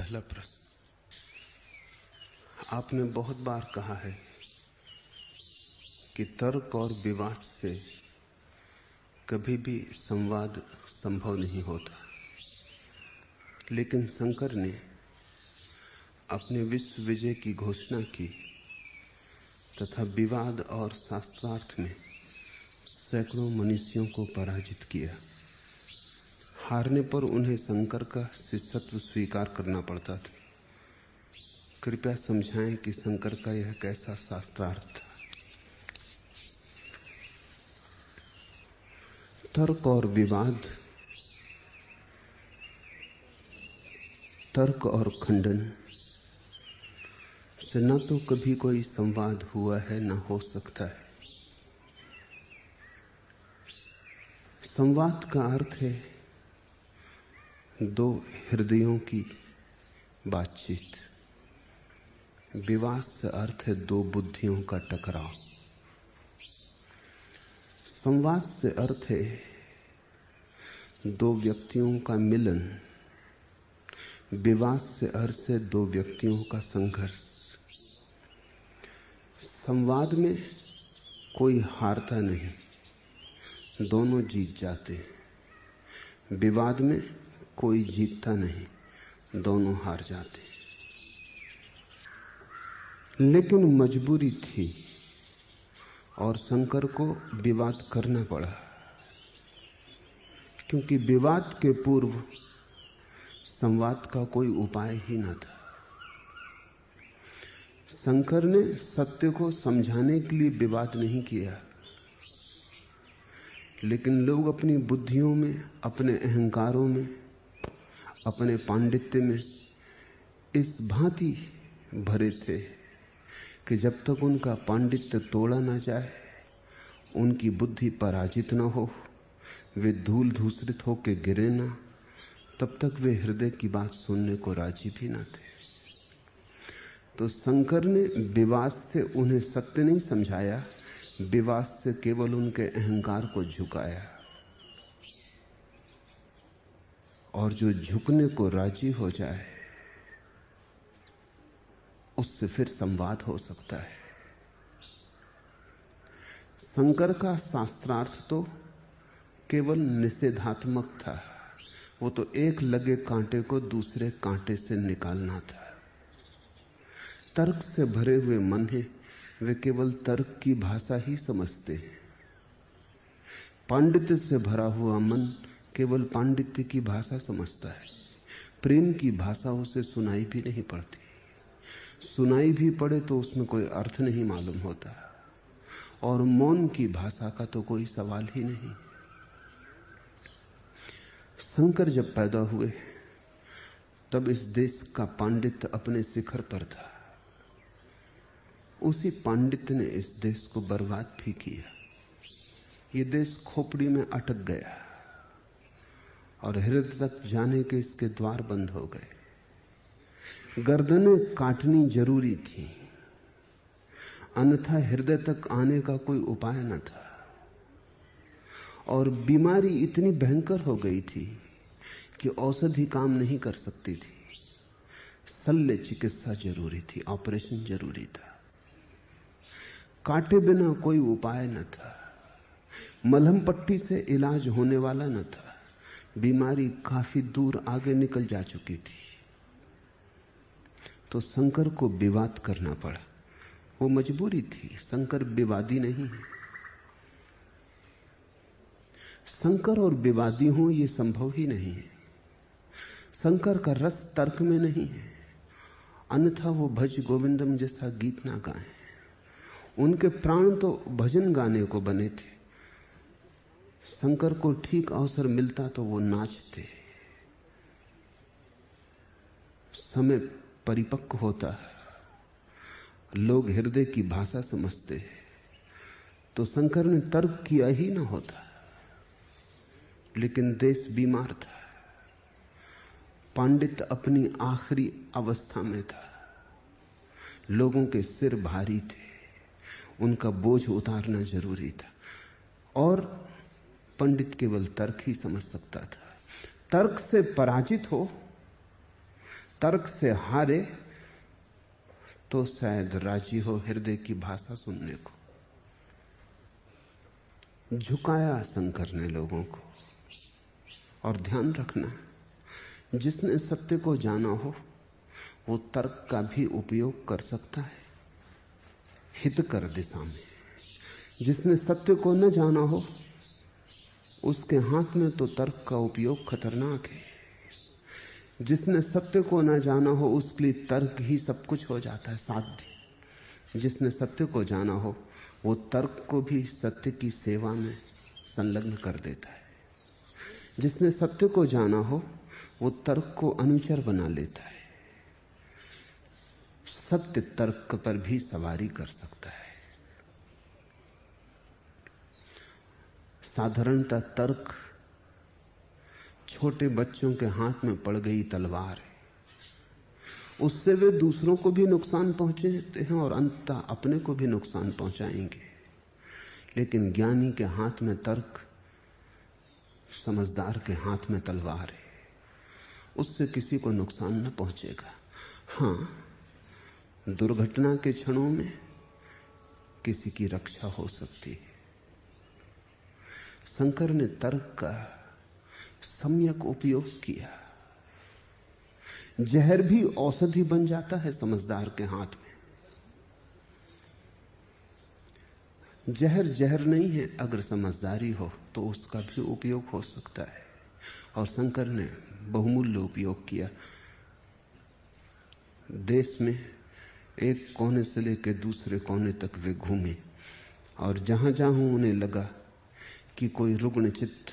पहला प्रश्न, आपने बहुत बार कहा है कि तर्क और विवाद से कभी भी संवाद संभव नहीं होता, लेकिन शंकर ने अपने विश्व विजय की घोषणा की तथा विवाद और शास्त्रार्थ में सैकड़ों मनीषियों को पराजित किया। हारने पर उन्हें शंकर का शिष्यत्व स्वीकार करना पड़ता था। कृपया समझाएं कि शंकर का यह कैसा शास्त्रार्थ था। तर्क और विवाद, तर्क और खंडन से न तो कभी कोई संवाद हुआ है न हो सकता है। संवाद का अर्थ है दो हृदयों की बातचीत, विवाद से अर्थ है दो बुद्धियों का टकराव। संवाद से अर्थ है दो व्यक्तियों का मिलन, विवाद से अर्थ है दो व्यक्तियों का संघर्ष। संवाद में कोई हारता नहीं, दोनों जीत जाते हैं। विवाद में कोई जीतता नहीं, दोनों हार जाते। लेकिन मजबूरी थी और शंकर को विवाद करना पड़ा, क्योंकि विवाद के पूर्व संवाद का कोई उपाय ही न था। शंकर ने सत्य को समझाने के लिए विवाद नहीं किया, लेकिन लोग अपनी बुद्धियों में, अपने अहंकारों में, अपने पांडित्य में इस भांति भरे थे कि जब तक उनका पांडित्य तोड़ा न जाए, उनकी बुद्धि पराजित न हो, वे धूल धूसरित होकर गिरे न, तब तक वे हृदय की बात सुनने को राजी भी न थे। तो शंकर ने विवाद से उन्हें सत्य नहीं समझाया, विवाद से केवल उनके अहंकार को झुकाया। और जो झुकने को राजी हो जाए उससे फिर संवाद हो सकता है। शंकर का शास्त्रार्थ तो केवल निषेधात्मक था, वो तो एक लगे कांटे को दूसरे कांटे से निकालना था। तर्क से भरे हुए मन है, वे केवल तर्क की भाषा ही समझते हैं। पांडित्य से भरा हुआ मन केवल पांडित्य की भाषा समझता है। प्रेम की भाषा उसे सुनाई भी नहीं पड़ती, सुनाई भी पड़े तो उसमें कोई अर्थ नहीं मालूम होता, और मौन की भाषा का तो कोई सवाल ही नहीं। शंकर जब पैदा हुए तब इस देश का पांडित्य अपने शिखर पर था। उसी पांडित्य ने इस देश को बर्बाद भी किया। ये देश खोपड़ी में अटक गया और हृदय तक जाने के इसके द्वार बंद हो गए। गर्दनें काटनी जरूरी थी, अन्यथा हृदय तक आने का कोई उपाय न था। और बीमारी इतनी भयंकर हो गई थी कि औषधि काम नहीं कर सकती थी। शल्य चिकित्सा जरूरी थी, ऑपरेशन जरूरी था। काटे बिना कोई उपाय न था, मलहम पट्टी से इलाज होने वाला न था। बीमारी काफी दूर आगे निकल जा चुकी थी। तो शंकर को विवाद करना पड़ा, वो मजबूरी थी। शंकर विवादी नहीं है। शंकर और विवादी हों ये संभव ही नहीं है। शंकर का रस तर्क में नहीं है, अन्यथा वो भज गोविंदम जैसा गीत ना गाएं। उनके प्राण तो भजन गाने को बने थे। शंकर को ठीक अवसर मिलता तो वो नाचते। समय परिपक्व होता, लोग हृदय की भाषा समझते, तो शंकर ने तर्क किया ही ना होता। लेकिन देश बीमार था, पांडित्य अपनी आखिरी अवस्था में था, लोगों के सिर भारी थे, उनका बोझ उतारना जरूरी था। और पंडित केवल तर्क ही समझ सकता था। तर्क से पराजित हो तर्क से हारे तो शायद राजी हो हृदय की भाषा सुनने को। झुकाया शंकर ने लोगों को। और ध्यान रखना, जिसने सत्य को जाना हो वो तर्क का भी उपयोग कर सकता है हितकर दिशा में। जिसने सत्य को न जाना हो उसके हाथ में तो तर्क का उपयोग खतरनाक है। जिसने सत्य को न जाना हो उसके लिए तर्क ही सब कुछ हो जाता है, साध्य। जिसने सत्य को जाना हो वो तर्क को भी सत्य की सेवा में संलग्न कर देता है। जिसने सत्य को जाना हो वो तर्क को अनुचर बना लेता है। सत्य तर्क पर भी सवारी कर सकता है। साधारणतः तर्क छोटे बच्चों के हाथ में पड़ गई तलवार है। उससे वे दूसरों को भी नुकसान पहुंचाते हैं और अंततः अपने को भी नुकसान पहुंचाएंगे। लेकिन ज्ञानी के हाथ में तर्क, समझदार के हाथ में तलवार है। उससे किसी को नुकसान न पहुंचेगा। हाँ, दुर्घटना के क्षणों में किसी की रक्षा हो सकती है। शंकर ने तर्क का सम्यक उपयोग किया। जहर भी औषधि बन जाता है समझदार के हाथ में। जहर जहर नहीं है, अगर समझदारी हो तो उसका भी उपयोग हो सकता है। और शंकर ने बहुमूल्य उपयोग किया। देश में एक कोने से लेकर दूसरे कोने तक वे घूमे और जहां जहां उन्हें लगा कि कोई रुग्ण चित्त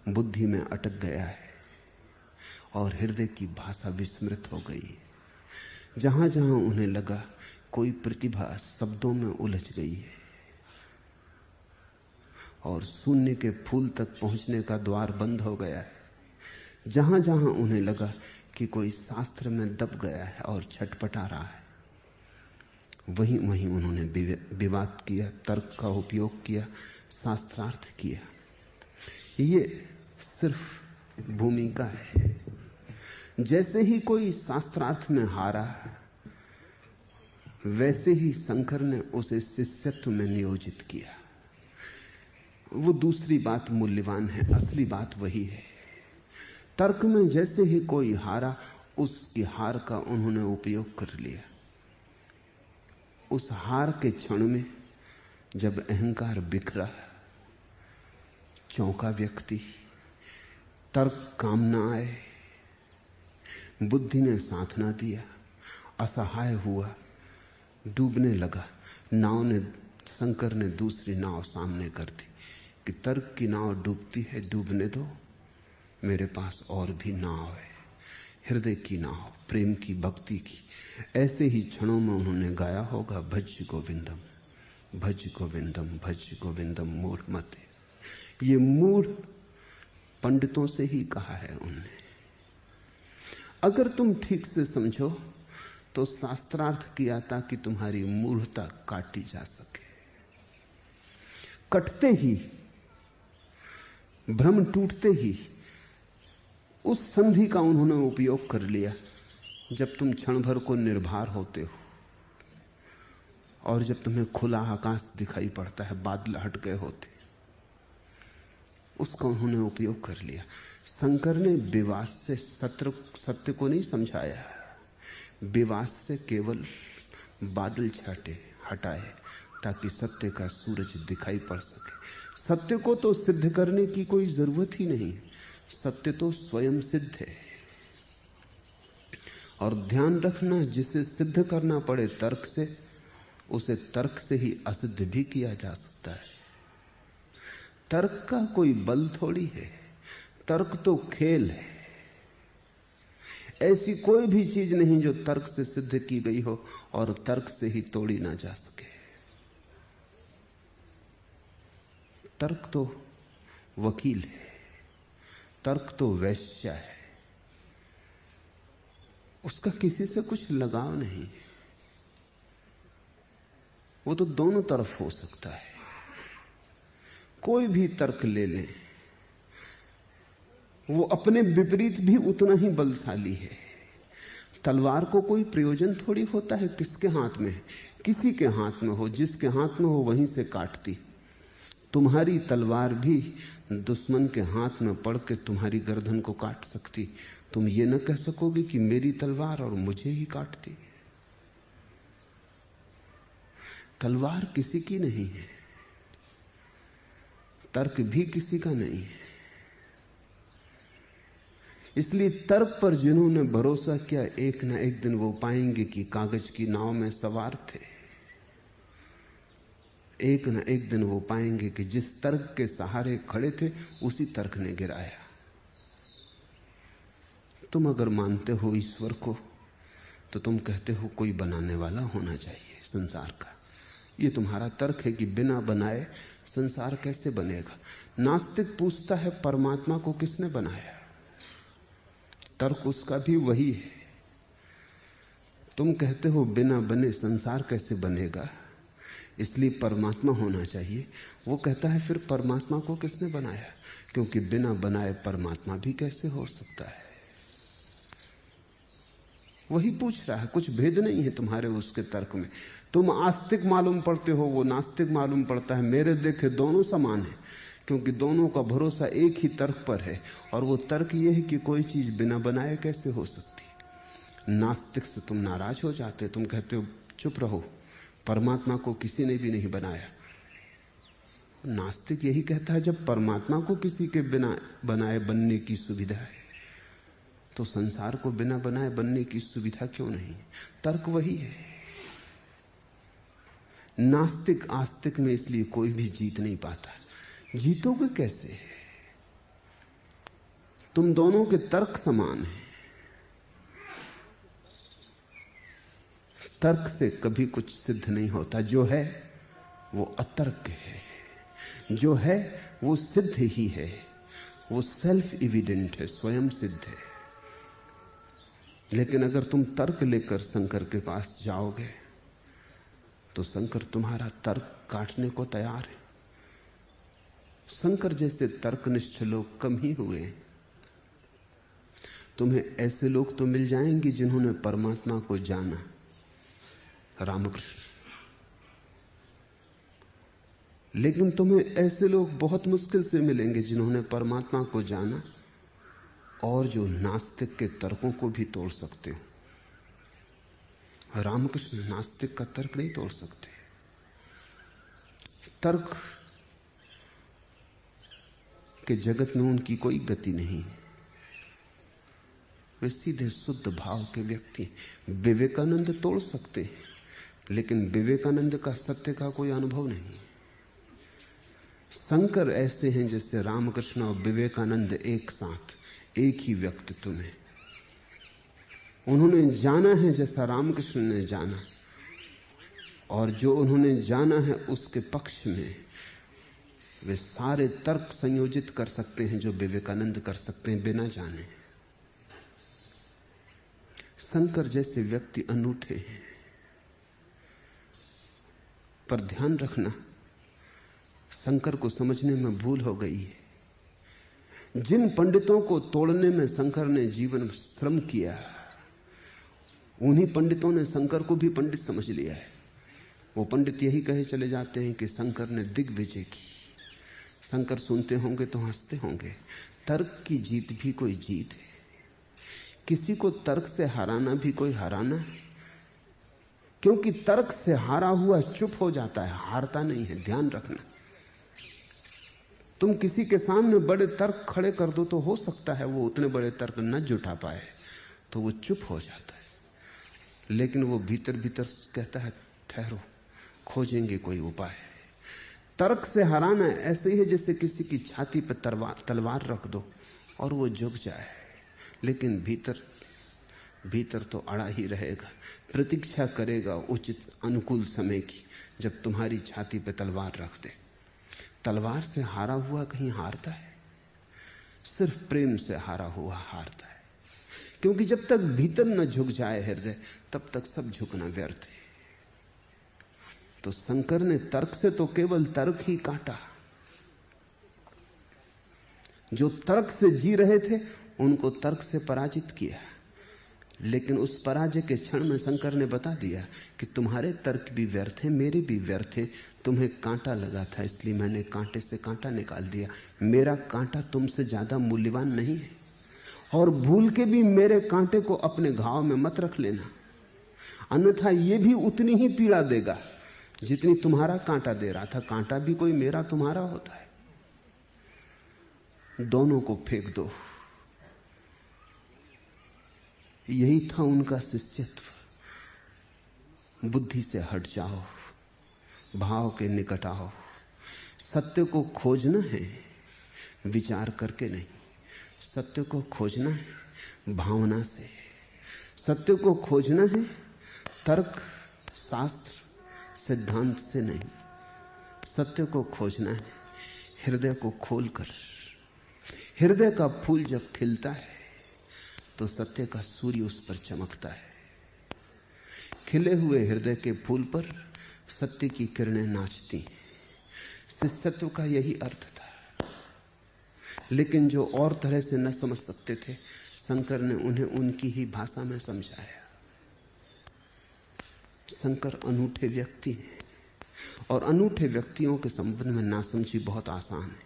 बुद्धि में अटक गया है और हृदय की भाषा विस्मृत हो गई है, जहां जहां उन्हें लगा कोई प्रतिभा शब्दों में उलझ गई है और शून्य के फूल तक पहुंचने का द्वार बंद हो गया है, जहां जहां उन्हें लगा कि कोई शास्त्र में दब गया है और छटपटा रहा है, वहीं वहीं उन्होंने विवाद किया, तर्क का उपयोग किया, शास्त्रार्थ किया। ये सिर्फ भूमिका है। जैसे ही कोई शास्त्रार्थ में हारा, वैसे ही शंकर ने उसे शिष्यत्व में नियोजित किया। वो दूसरी बात मूल्यवान है, असली बात वही है। तर्क में जैसे ही कोई हारा, उसकी हार का उन्होंने उपयोग कर लिया। उस हार के क्षण में जब अहंकार बिखरा, चौंका व्यक्ति, तर्क काम न आए, बुद्धि ने साथ ना दिया, असहाय हुआ, डूबने लगा। नाव ने, शंकर ने दूसरी नाव सामने कर दी कि तर्क की नाव डूबती है, डूबने दो, मेरे पास और भी नाव है, हृदय की नाव, प्रेम की, भक्ति की। ऐसे ही क्षणों में उन्होंने गाया होगा, भज गोविंदम, भज गोविंदम, भज गोविंदम मूढ़ मते। ये मूढ़ पंडितों से ही कहा है उन्होंने। अगर तुम ठीक से समझो तो शास्त्रार्थ किया ताकि तुम्हारी मूढ़ता काटी जा सके। कटते ही, भ्रम टूटते ही उस संधि का उन्होंने उपयोग कर लिया जब तुम क्षण भर को निर्भर होते हो और जब तुम्हें खुला आकाश दिखाई पड़ता है, बादल हट गए होते, उसका उन्होंने उपयोग कर लिया। शंकर ने विवाद से सत्य को नहीं समझाया, विवाद से केवल बादल छाटे, हटाए, ताकि सत्य का सूरज दिखाई पड़ सके। सत्य को तो सिद्ध करने की कोई जरूरत ही नहीं, सत्य तो स्वयं सिद्ध है। और ध्यान रखना, जिसे सिद्ध करना पड़े तर्क से, उसे तर्क से ही असिद्ध भी किया जा सकता है। तर्क का कोई बल थोड़ी है, तर्क तो खेल है। ऐसी कोई भी चीज नहीं जो तर्क से सिद्ध की गई हो और तर्क से ही तोड़ी ना जा सके। तर्क तो वकील है, तर्क तो वैश्या है, उसका किसी से कुछ लगाव नहीं, वो तो दोनों तरफ हो सकता है। कोई भी तर्क ले लें, वो अपने विपरीत भी उतना ही बलशाली है। तलवार को कोई प्रयोजन थोड़ी होता है किसके हाथ में है। किसी के हाथ में हो, जिसके हाथ में हो वहीं से काटती। तुम्हारी तलवार भी दुश्मन के हाथ में पड़ के तुम्हारी गर्दन को काट सकती। तुम ये न कह सकोगे कि मेरी तलवार और मुझे ही काटती। तलवार किसी की नहीं है, तर्क भी किसी का नहीं है। इसलिए तर्क पर जिन्होंने भरोसा किया, एक ना एक दिन वो पाएंगे कि कागज की नाव में सवार थे। एक ना एक दिन वो पाएंगे कि जिस तर्क के सहारे खड़े थे उसी तर्क ने गिराया। तुम अगर मानते हो ईश्वर को तो तुम कहते हो कोई बनाने वाला होना चाहिए संसार का। ये तुम्हारा तर्क है कि बिना बनाए संसार कैसे बनेगा। नास्तिक पूछता है परमात्मा को किसने बनाया। तर्क उसका भी वही है। तुम कहते हो बिना बने संसार कैसे बनेगा, इसलिए परमात्मा होना चाहिए। वो कहता है फिर परमात्मा को किसने बनाया, क्योंकि बिना बनाए परमात्मा भी कैसे हो सकता है। वही पूछ रहा है, कुछ भेद नहीं है तुम्हारे उसके तर्क में। तुम आस्तिक मालूम पड़ते हो, वो नास्तिक मालूम पड़ता है। मेरे देखे दोनों समान है, क्योंकि दोनों का भरोसा एक ही तर्क पर है, और वो तर्क ये है कि कोई चीज बिना बनाए कैसे हो सकती। नास्तिक से तुम नाराज हो जाते, तुम कहते हो चुप रहो, परमात्मा को किसी ने भी नहीं बनाया। नास्तिक यही कहता है जब परमात्मा को किसी के बिना बनाए बनने की सुविधा है तो संसार को बिना बनाए बनने की सुविधा क्यों नहीं। तर्क वही है। नास्तिक आस्तिक में इसलिए कोई भी जीत नहीं पाता। जीतोगे कैसे? तुम दोनों के तर्क समान हैं। तर्क से कभी कुछ सिद्ध नहीं होता। जो है वो अतर्क है, जो है वो सिद्ध ही है, वो सेल्फ एविडेंट है, स्वयं सिद्ध है। लेकिन अगर तुम तर्क लेकर शंकर के पास जाओगे तो शंकर तुम्हारा तर्क काटने को तैयार है। शंकर जैसे तर्कनिष्ठ लोग कम ही हुए। तुम्हें ऐसे लोग तो मिल जाएंगे जिन्होंने परमात्मा को जाना, रामकृष्ण, लेकिन तुम्हें ऐसे लोग बहुत मुश्किल से मिलेंगे जिन्होंने परमात्मा को जाना और जो नास्तिक के तर्कों को भी तोड़ सकते हो। रामकृष्ण नास्तिक का तर्क नहीं तोड़ सकते। तर्क के जगत में उनकी कोई गति नहीं। वे सीधे शुद्ध भाव के व्यक्ति। विवेकानंद तोड़ सकते हैं, लेकिन विवेकानंद का सत्य का कोई अनुभव नहीं। शंकर ऐसे हैं जैसे रामकृष्ण और विवेकानंद एक साथ, एक ही व्यक्तित्व में। उन्होंने जाना है जैसा रामकृष्ण ने जाना, और जो उन्होंने जाना है उसके पक्ष में वे सारे तर्क संयोजित कर सकते हैं जो विवेकानंद कर सकते हैं बिना जाने। शंकर जैसे व्यक्ति अनूठे हैं। पर ध्यान रखना, शंकर को समझने में भूल हो गई है। जिन पंडितों को तोड़ने में शंकर ने जीवन श्रम किया, उन्हीं पंडितों ने शंकर को भी पंडित समझ लिया है। वो पंडित यही कहे चले जाते हैं कि शंकर ने दिग्विजय की। शंकर सुनते होंगे तो हंसते होंगे। तर्क की जीत भी कोई जीत है। किसी को तर्क से हराना भी कोई हराना है, क्योंकि तर्क से हारा हुआ चुप हो जाता है, हारता नहीं है। ध्यान रखना, तुम किसी के सामने बड़े तर्क खड़े कर दो तो हो सकता है वो उतने बड़े तर्क न जुटा पाए, तो वो चुप हो जाता है। लेकिन वो भीतर भीतर कहता है ठहरो, खोजेंगे कोई उपाय। तर्क से हराना ऐसे ही है जैसे किसी की छाती पर तलवार रख दो और वो झुक जाए, लेकिन भीतर तो अड़ा ही रहेगा, प्रतीक्षा करेगा उचित अनुकूल समय की, जब तुम्हारी छाती पे तलवार रख दे। तलवार से हारा हुआ कहीं हारता है? सिर्फ प्रेम से हारा हुआ हारता है, क्योंकि जब तक भीतर न झुक जाए हृदय, तब तक सब झुकना व्यर्थ है। तो शंकर ने तर्क से तो केवल तर्क ही काटा। जो तर्क से जी रहे थे उनको तर्क से पराजित किया। लेकिन उस पराजय के क्षण में शंकर ने बता दिया कि तुम्हारे तर्क भी व्यर्थ हैं, मेरे भी व्यर्थ हैं। तुम्हें कांटा लगा था इसलिए मैंने कांटे से कांटा निकाल दिया। मेरा कांटा तुमसे ज्यादा मूल्यवान नहीं है, और भूल के भी मेरे कांटे को अपने घाव में मत रख लेना, अन्यथा यह भी उतनी ही पीड़ा देगा जितनी तुम्हारा कांटा दे रहा था। कांटा भी कोई मेरा तुम्हारा होता है, दोनों को फेंक दो। यही था उनका शिष्यत्व। बुद्धि से हट जाओ, भाव के निकट आओ। सत्य को खोजना है विचार करके नहीं, सत्य को खोजना है भावना से, सत्य को खोजना है तर्क शास्त्र सिद्धांत से नहीं। सत्य को खोजना है हृदय को खोलकर। हृदय का फूल जब खिलता है तो सत्य का सूर्य उस पर चमकता है। खिले हुए हृदय के फूल पर सत्य की किरणें नाचती हैं। शिष्यत्व का यही अर्थ था। लेकिन जो और तरह से न समझ सकते थे, शंकर ने उन्हें उनकी ही भाषा में समझाया। शंकर अनूठे व्यक्ति हैं, और अनूठे व्यक्तियों के संबंध में नासमझी बहुत आसान है,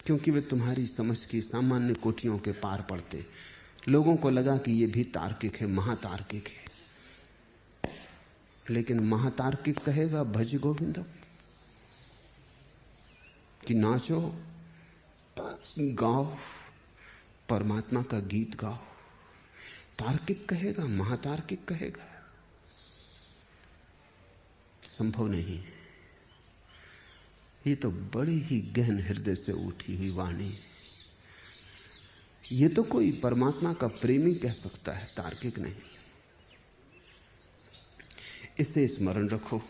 क्योंकि वे तुम्हारी समझ की सामान्य कोटियों के पार पड़ते। लोगों को लगा कि ये भी तार्किक है, महातार्किक है, लेकिन महातार्किक कहेगा भज गोविंदम, कि नाचो गाओ परमात्मा का गीत गाओ। तार्किक कहेगा, महातार्किक कहेगा, संभव नहीं। ये तो बड़ी ही गहन हृदय से उठी हुई वाणी है। ये तो कोई परमात्मा का प्रेमी कह सकता है, तार्किक नहीं। इसे स्मरण रखो।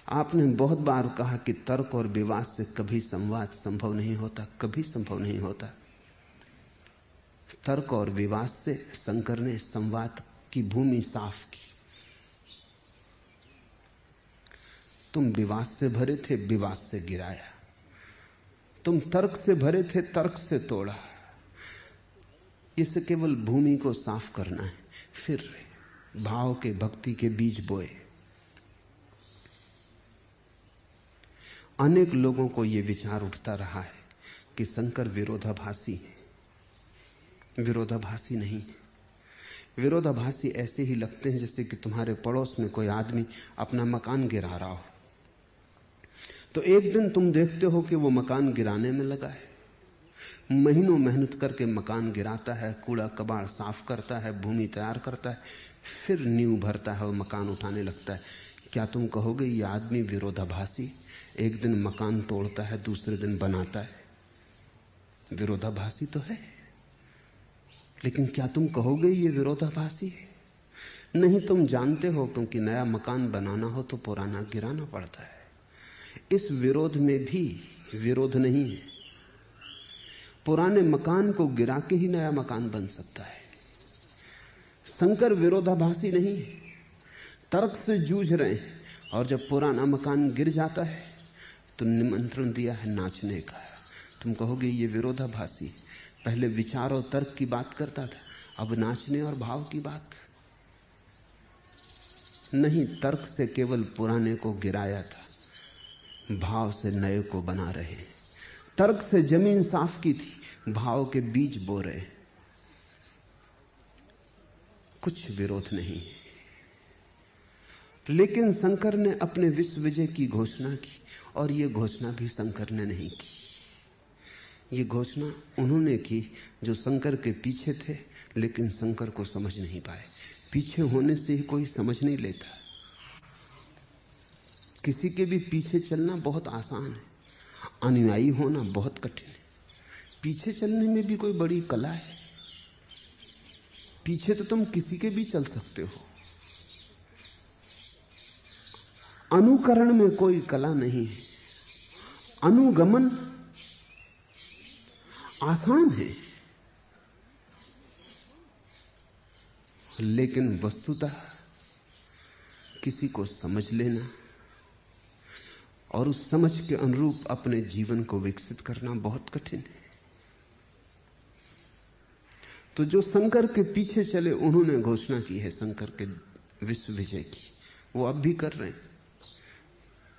आपने बहुत बार कहा कि तर्क और विवाद से कभी संवाद संभव नहीं होता, कभी संभव नहीं होता। तर्क और विवाद से शंकर ने संवाद की भूमि साफ की। तुम विवाद से भरे थे, विवाद से गिराया। तुम तर्क से भरे थे, तर्क से तोड़ा। इसे केवल भूमि को साफ करना है, फिर भाव के भक्ति के बीज बोए। अनेक लोगों को यह विचार उठता रहा है कि शंकर विरोधाभासी है। विरोधाभासी नहीं है। विरोधाभासी ऐसे ही लगते हैं जैसे कि तुम्हारे पड़ोस में कोई आदमी अपना मकान गिरा रहा हो, तो एक दिन तुम देखते हो कि वो मकान गिराने में लगा है। महीनों मेहनत करके मकान गिराता है, कूड़ा कबाड़ साफ करता है, भूमि तैयार करता है, फिर नींव भरता है और मकान उठाने लगता है। क्या तुम कहोगे ये आदमी विरोधाभासी? एक दिन मकान तोड़ता है, दूसरे दिन बनाता है। विरोधाभासी तो है, लेकिन क्या तुम कहोगे ये विरोधाभासी है? नहीं, तुम जानते हो, क्योंकि नया मकान बनाना हो तो पुराना गिराना पड़ता है। इस विरोध में भी विरोध नहीं है। पुराने मकान को गिरा के ही नया मकान बन सकता है। शंकर विरोधाभासी नहीं है, तर्क से जूझ रहे हैं, और जब पुराना मकान गिर जाता है तो निमंत्रण दिया है नाचने का। तुम कहोगे ये विरोधाभासी, पहले विचार और तर्क की बात करता था, अब नाचने और भाव की बात नहीं। तर्क से केवल पुराने को गिराया था, भाव से नए को बना रहे। तर्क से जमीन साफ की थी, भाव के बीज बो रहे। कुछ विरोध नहीं। लेकिन शंकर ने अपने विश्व विजय की घोषणा की, और यह घोषणा भी शंकर ने नहीं की। ये घोषणा उन्होंने की जो शंकर के पीछे थे, लेकिन शंकर को समझ नहीं पाए। पीछे होने से ही कोई समझ नहीं लेता। किसी के भी पीछे चलना बहुत आसान है, अनुयायी होना बहुत कठिन है। पीछे चलने में भी कोई बड़ी कला है। पीछे तो तुम किसी के भी चल सकते हो, अनुकरण में कोई कला नहीं है। अनुगमन आसान है, लेकिन वस्तुतः किसी को समझ लेना और उस समझ के अनुरूप अपने जीवन को विकसित करना बहुत कठिन है। तो जो शंकर के पीछे चले उन्होंने घोषणा की है शंकर के विश्व विजय की, वो अब भी कर रहे हैं।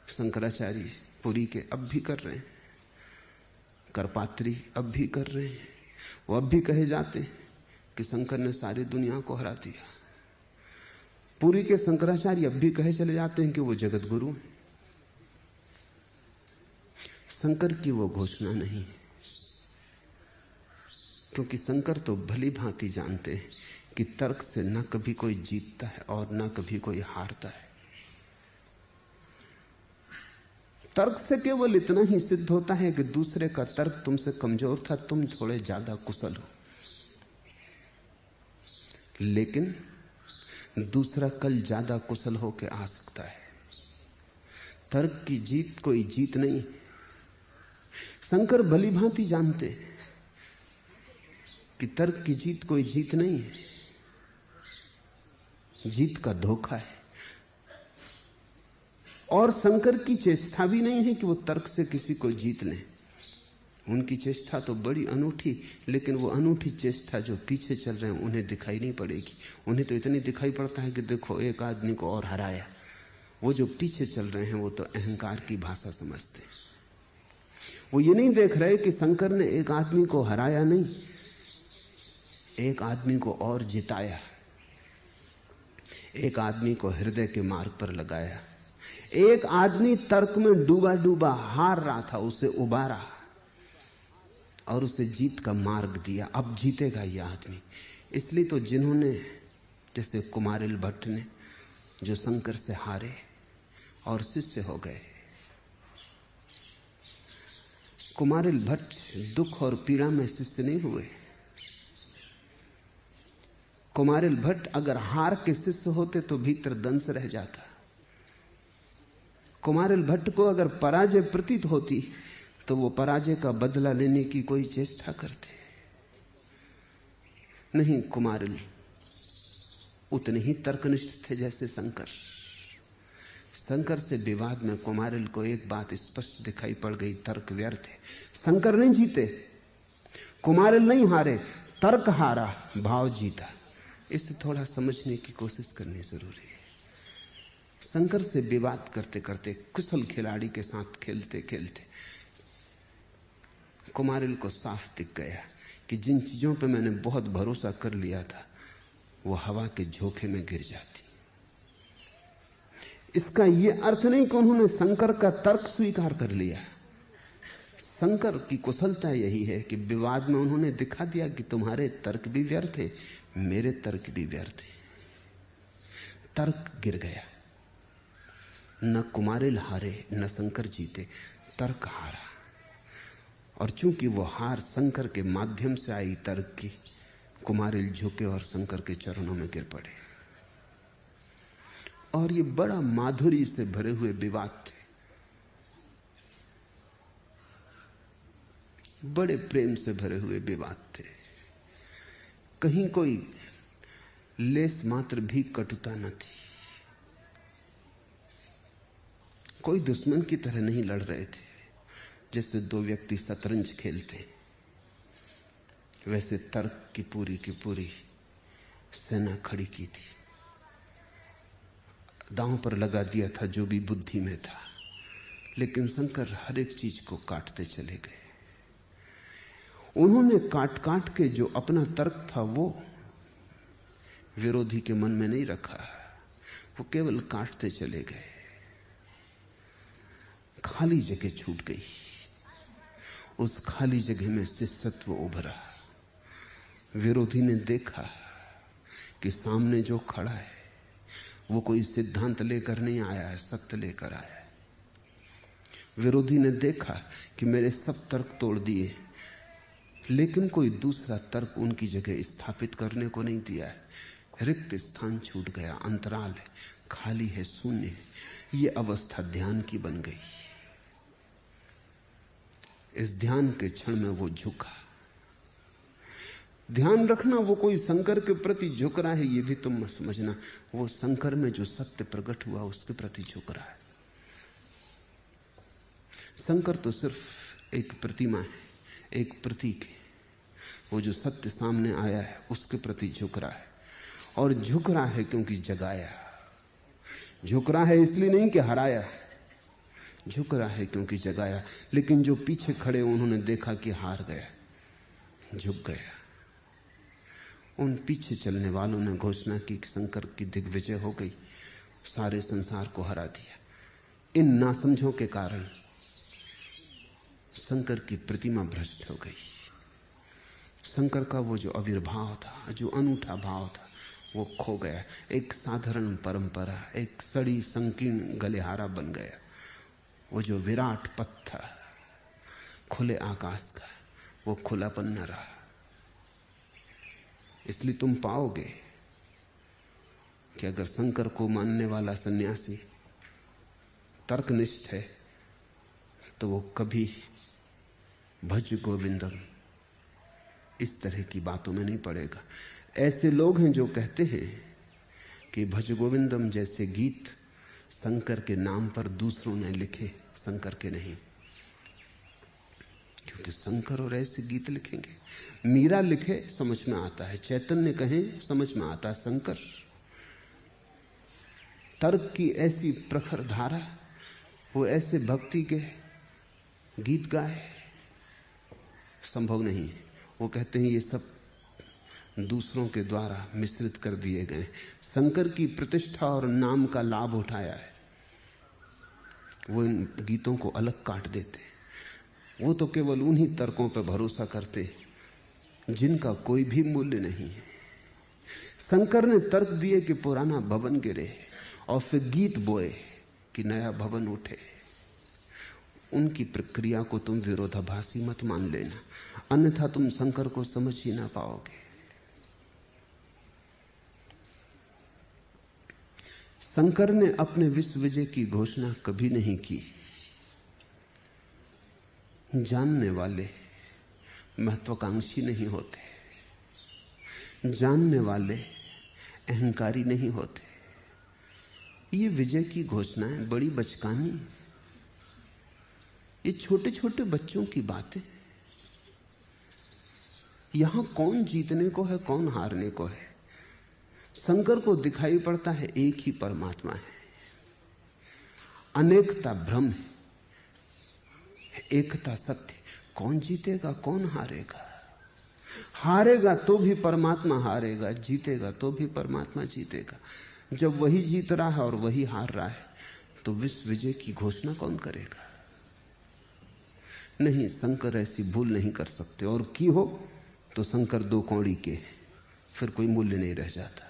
शंकराचार्य पुरी के अब भी कर रहे हैं, करपात्री अब भी कर रहे हैं। वो अब भी कहे जाते हैं कि शंकर ने सारी दुनिया को हरा दिया। पुरी के शंकराचार्य अब भी कहे चले जाते हैं कि वो जगत गुरु हैं। शंकर की वो घोषणा नहीं है, क्योंकि शंकर तो भली भांति जानते हैं कि तर्क से न कभी कोई जीतता है और न कभी कोई हारता है। तर्क से केवल इतना ही सिद्ध होता है कि दूसरे का तर्क तुमसे कमजोर था, तुम थोड़े ज्यादा कुशल हो, लेकिन दूसरा कल ज्यादा कुशल होकर आ सकता है। तर्क की जीत कोई जीत नहीं। शंकर भली भांति जानते कि तर्क की जीत कोई जीत नहीं है, जीत का धोखा है। और शंकर की चेष्टा भी नहीं है कि वो तर्क से किसी को जीत लें। उनकी चेष्टा तो बड़ी अनूठी, लेकिन वो अनूठी चेष्टा जो पीछे चल रहे हैं उन्हें दिखाई नहीं पड़ेगी। उन्हें तो इतनी दिखाई पड़ता है कि देखो एक आदमी को और हराया। वो जो पीछे चल रहे हैं वो तो अहंकार की भाषा समझते हैं। वो ये नहीं देख रहे कि शंकर ने एक आदमी को हराया नहीं, एक आदमी को और जिताया, एक आदमी को हृदय के मार्ग पर लगाया। एक आदमी तर्क में डूबा डूबा हार रहा था, उसे उबारा और उसे जीत का मार्ग दिया। अब जीतेगा यह आदमी। इसलिए तो जिन्होंने, जैसे कुमारिल भट्ट ने, जो शंकर से हारे और शिष्य हो गए। कुमारिल भट्ट दुख और पीड़ा में शिष्य नहीं हुए। कुमारिल भट्ट अगर हार के शिष्य होते तो भीतर दंश रह जाता। कुमारिल भट्ट को अगर पराजय प्रतीत होती तो वो पराजय का बदला लेने की कोई चेष्टा करते नहीं। कुमारिल उतने ही तर्कनिष्ठ थे जैसे शंकर। शंकर से विवाद में कुमारिल को एक बात स्पष्ट दिखाई पड़ गई, तर्क व्यर्थ है। शंकर नहीं जीते, कुमारिल नहीं हारे, तर्क हारा, भाव जीता। इसे थोड़ा समझने की कोशिश करनी जरूरी है। शंकर से विवाद करते करते, कुशल खिलाड़ी के साथ खेलते खेलते कुमारिल को साफ दिख गया कि जिन चीजों पे मैंने बहुत भरोसा कर लिया था वो हवा के झोंके में गिर जाती। इसका यह अर्थ नहीं कि उन्होंने शंकर का तर्क स्वीकार कर लिया। शंकर की कुशलता यही है कि विवाद में उन्होंने दिखा दिया कि तुम्हारे तर्क भी व्यर्थ है, मेरे तर्क भी व्यर्थ है। तर्क गिर गया। न कुमारिल हारे न शंकर जीते, तर्क हारा। और चूंकि वो हार शंकर के माध्यम से आई तर्क की, कुमारिल झुके और शंकर के चरणों में गिर पड़े। और ये बड़ा माधुर्य से भरे हुए विवाद थे, बड़े प्रेम से भरे हुए विवाद थे। कहीं कोई लेस मात्र भी कटुता न थी। कोई दुश्मन की तरह नहीं लड़ रहे थे। जैसे दो व्यक्ति शतरंज खेलते, वैसे तर्क की पूरी सेना खड़ी की थी। दांव पर लगा दिया था जो भी बुद्धि में था, लेकिन शंकर हर एक चीज को काटते चले गए। उन्होंने काट काट के जो अपना तर्क था वो विरोधी के मन में नहीं रखा, वो केवल काटते चले गए। खाली जगह छूट गई। उस खाली जगह में शिष्यत्व उभरा। विरोधी ने देखा कि सामने जो खड़ा है वो कोई सिद्धांत लेकर नहीं आया है, सत्य लेकर आया है। विरोधी ने देखा कि मेरे सब तर्क तोड़ दिए, लेकिन कोई दूसरा तर्क उनकी जगह स्थापित करने को नहीं दिया है। रिक्त स्थान छूट गया, अंतराल है, खाली है, शून्य है। ये अवस्था ध्यान की बन गई। इस ध्यान के क्षण में वो झुका। ध्यान रखना, वो कोई शंकर के प्रति झुक रहा है ये भी तुम मत समझना। वो शंकर में जो सत्य प्रकट हुआ उसके प्रति झुक रहा है। शंकर तो सिर्फ एक प्रतिमा है, एक प्रतीक है। वो जो सत्य सामने आया है उसके प्रति झुक रहा है, और झुक रहा है क्योंकि जगाया। झुक रहा है इसलिए नहीं कि हराया, झुक रहा है क्योंकि जगाया। लेकिन जो पीछे खड़े उन्होंने देखा कि हार गया, झुक गया। उन पीछे चलने वालों ने घोषणा की कि शंकर की दिग्विजय हो गई, सारे संसार को हरा दिया। इन नासमझों के कारण शंकर की प्रतिमा भ्रष्ट हो गई। शंकर का वो जो आविर्भाव था, जो अनूठा भाव था, वो खो गया। एक साधारण परंपरा, एक सड़ी संकीर्ण गलेहारा बन गया। वो जो विराट पथ था खुले आकाश का, वो खुलापन न रहा। इसलिए तुम पाओगे कि अगर शंकर को मानने वाला सन्यासी तर्कनिष्ठ है तो वो कभी भज गोविंदम इस तरह की बातों में नहीं पड़ेगा। ऐसे लोग हैं जो कहते हैं कि भज गोविंदम जैसे गीत शंकर के नाम पर दूसरों ने लिखे, शंकर के नहीं, क्योंकि शंकर और ऐसे गीत लिखेंगे। मीरा लिखे समझ में आता है, चैतन्य कहें समझ में आता है, शंकर तर्क की ऐसी प्रखर धारा, वो ऐसे भक्ति के गीत गाए, संभव नहीं। वो कहते हैं ये सब दूसरों के द्वारा मिश्रित कर दिए गए। शंकर की प्रतिष्ठा और नाम का लाभ उठाया है, वो इन गीतों को अलग काट देते। वो तो केवल उन्हीं तर्कों पर भरोसा करते जिनका कोई भी मूल्य नहीं है। शंकर ने तर्क दिए कि पुराना भवन गिरे और फिर गीत बोए कि नया भवन उठे। उनकी प्रक्रिया को तुम विरोधाभासी मत मान लेना, अन्यथा तुम शंकर को समझ ही ना पाओगे। शंकर ने अपने विश्व विजय की घोषणा कभी नहीं की। जानने वाले महत्वाकांक्षी नहीं होते, जानने वाले अहंकारी नहीं होते। ये विजय की घोषणाएं बड़ी बचकानी, ये छोटे छोटे बच्चों की बातें। यहां कौन जीतने को है, कौन हारने को है? शंकर को दिखाई पड़ता है एक ही परमात्मा है, अनेकता भ्रम है, एकता सत्य। कौन जीतेगा, कौन हारेगा? हारेगा तो भी परमात्मा हारेगा, जीतेगा तो भी परमात्मा जीतेगा। जब वही जीत रहा है और वही हार रहा है तो विश्व विजय की घोषणा कौन करेगा? नहीं, शंकर ऐसी भूल नहीं कर सकते, और की हो तो शंकर दो कौड़ी के, फिर कोई मूल्य नहीं रह जाता।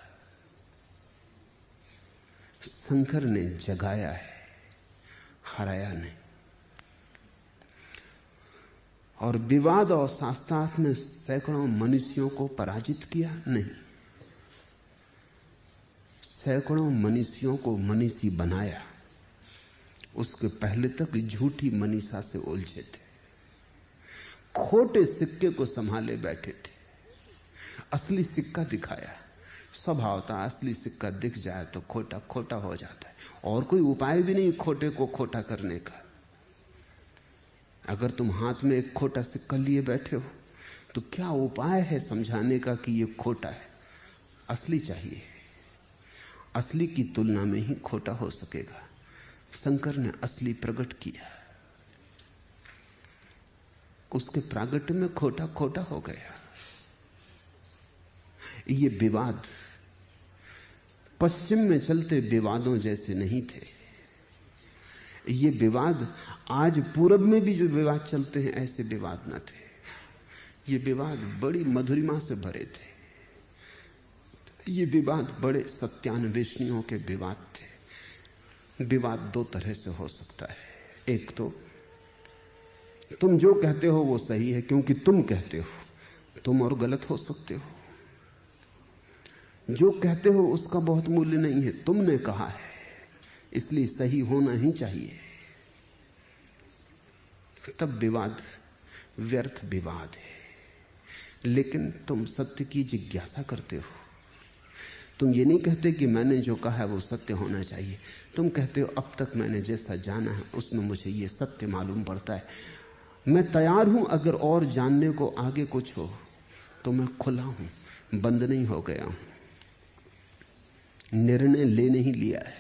शंकर ने जगाया है, हराया नहीं। और विवाद और शास्त्रार्थ में सैकड़ों मनीषियों को पराजित किया नहीं, सैकड़ों मनीषियों को मनीषी बनाया। उसके पहले तक झूठी मनीषा से उलझे थे, खोटे सिक्के को संभाले बैठे थे। असली सिक्का दिखाया। स्वभाव था असली सिक्का दिख जाए तो खोटा खोटा हो जाता है, और कोई उपाय भी नहीं खोटे को खोटा करने का। अगर तुम हाथ में एक खोटा सिक्का लिए बैठे हो तो क्या उपाय है समझाने का कि ये खोटा है? असली चाहिए, असली की तुलना में ही खोटा हो सकेगा। शंकर ने असली प्रकट किया, उसके प्रागट्य में खोटा खोटा हो गया। ये विवाद पश्चिम में चलते विवादों जैसे नहीं थे। ये विवाद आज पूरब में भी जो विवाद चलते हैं ऐसे विवाद न थे। ये विवाद बड़ी मधुरिमा से भरे थे। ये विवाद बड़े सत्यान्वेषणियों के विवाद थे। विवाद दो तरह से हो सकता है। एक तो तुम जो कहते हो वो सही है क्योंकि तुम कहते हो, तुम और गलत हो सकते हो। जो कहते हो उसका बहुत मूल्य नहीं है, तुमने कहा है इसलिए सही होना ही चाहिए। तब विवाद व्यर्थ विवाद है। लेकिन तुम सत्य की जिज्ञासा करते हो। तुम ये नहीं कहते कि मैंने जो कहा है वो सत्य होना चाहिए। तुम कहते हो अब तक मैंने जैसा जाना है उसमें मुझे ये सत्य मालूम पड़ता है। मैं तैयार हूं अगर और जानने को आगे कुछ हो तो मैं खुला हूं, बंद नहीं हो गया हूं। निर्णय लेने ही लिया है,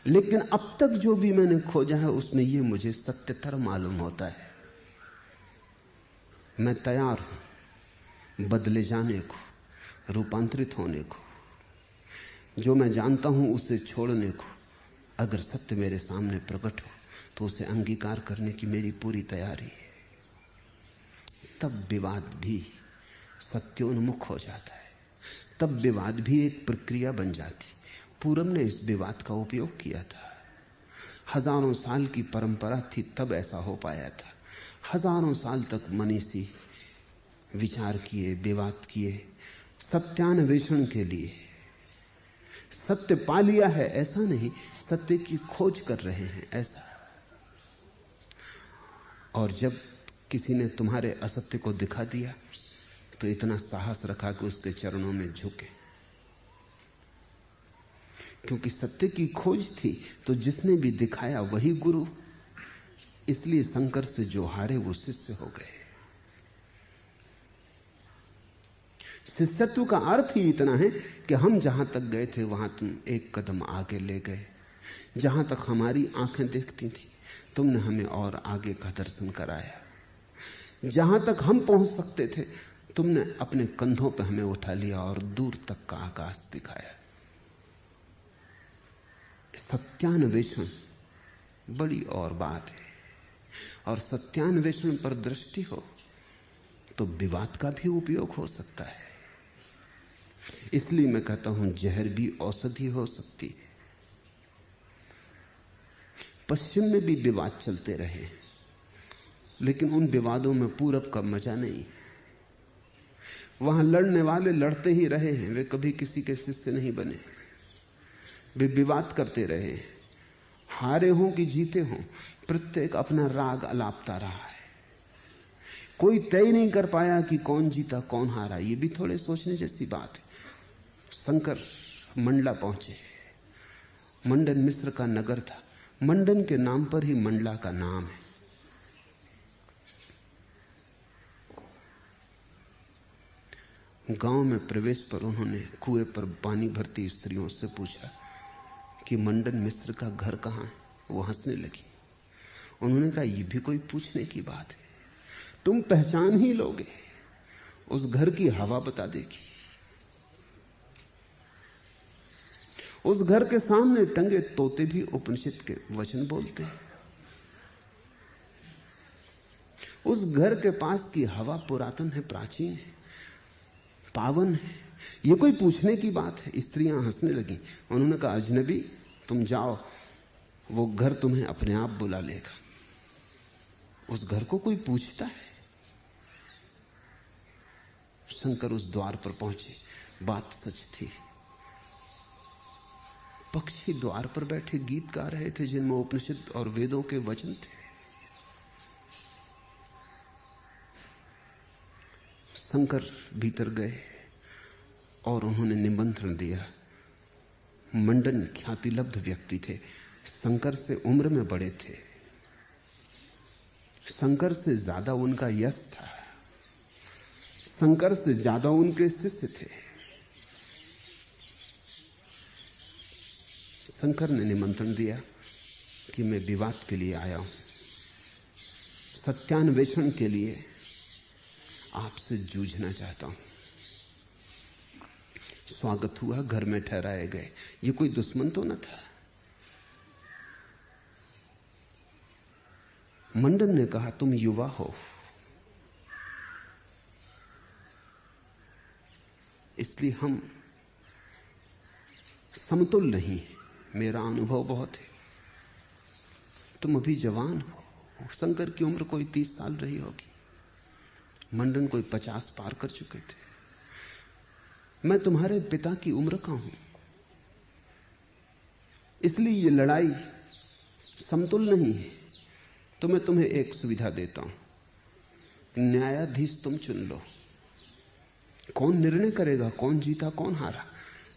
लेकिन अब तक जो भी मैंने खोजा है उसमें ये मुझे सत्यतर मालूम होता है। मैं तैयार हूं बदले जाने को, रूपांतरित होने को, जो मैं जानता हूं उसे छोड़ने को। अगर सत्य मेरे सामने प्रकट हो तो उसे अंगीकार करने की मेरी पूरी तैयारी है। तब विवाद भी सत्योन्मुख हो जाता है, तब विवाद भी एक प्रक्रिया बन जाती। पूरब ने इस विवाद का उपयोग किया था। हजारों साल की परंपरा थी, तब ऐसा हो पाया था। हजारों साल तक मनीषी विचार किए, विवाद किए, सत्यान्वेषण के लिए। सत्य पा लिया है ऐसा नहीं, सत्य की खोज कर रहे हैं ऐसा। और जब किसी ने तुम्हारे असत्य को दिखा दिया तो इतना साहस रखा कि उसके चरणों में झुके, क्योंकि सत्य की खोज थी। तो जिसने भी दिखाया वही गुरु। इसलिए शंकर से जो हारे वो शिष्य हो गए। शिष्यत्व का अर्थ ही इतना है कि हम जहां तक गए थे वहां तुम एक कदम आगे ले गए। जहां तक हमारी आंखें देखती थी तुमने हमें और आगे का दर्शन कराया। जहां तक हम पहुंच सकते थे तुमने अपने कंधों पर हमें उठा लिया और दूर तक का आकाश दिखाया। सत्यान्वेषण बड़ी और बात है, और सत्यान्वेषण पर दृष्टि हो तो विवाद का भी उपयोग हो सकता है। इसलिए मैं कहता हूं जहर भी औषधि हो सकती है। पश्चिम में भी विवाद चलते रहे, लेकिन उन विवादों में पूरब का मजा नहीं। वहां लड़ने वाले लड़ते ही रहे हैं, वे कभी किसी के शिष्य नहीं बने। वे विवाद करते रहे, हारे हों कि जीते हों, प्रत्येक अपना राग अलापता रहा है। कोई तय नहीं कर पाया कि कौन जीता कौन हारा। ये भी थोड़े सोचने जैसी बात है। शंकर मंडला पहुंचे। मंडन मिस्र का नगर था। मंडन के नाम पर ही मंडला का नाम है। गांव में प्रवेश पर उन्होंने कुएं पर पानी भरती स्त्रियों से पूछा कि मंडन मिस्र का घर कहां है। वो हंसने लगी। उन्होंने कहा यह भी कोई पूछने की बात है, तुम पहचान ही लोगे, उस घर की हवा बता देगी। उस घर के सामने टंगे तोते भी उपनिषद के वचन बोलते हैं। उस घर के पास की हवा पुरातन है, प्राचीन है, पावन है। ये कोई पूछने की बात है। स्त्रियां हंसने लगी। उन्होंने कहा अजनबी तुम जाओ, वो घर तुम्हें अपने आप बुला लेगा। उस घर को कोई पूछता है? शंकर उस द्वार पर पहुंचे। बात सच थी। पक्षी द्वार पर बैठे गीत गा रहे थे जिनमें उपनिषद और वेदों के वचन थे। शंकर भीतर गए और उन्होंने निमंत्रण दिया। मंडन ख्यातिलब्ध व्यक्ति थे, शंकर से उम्र में बड़े थे, शंकर से ज्यादा उनका यश था, शंकर से ज्यादा उनके शिष्य थे। शंकर ने निमंत्रण दिया कि मैं विवाद के लिए आया हूं, सत्यान्वेषण के लिए आपसे जूझना चाहता हूं। स्वागत हुआ, घर में ठहराए गए। ये कोई दुश्मन तो न था। मंडन ने कहा तुम युवा हो, इसलिए हम समतुल नहीं। मेरा अनुभव बहुत है, तुम अभी जवान हो। शंकर की उम्र कोई 30 साल रही होगी, मंडन कोई 50 पार कर चुके थे। मैं तुम्हारे पिता की उम्र का हूं, इसलिए ये लड़ाई समतुल नहीं है। तो मैं तुम्हें एक सुविधा देता हूं, न्यायाधीश तुम चुन लो। कौन निर्णय करेगा कौन जीता कौन हारा?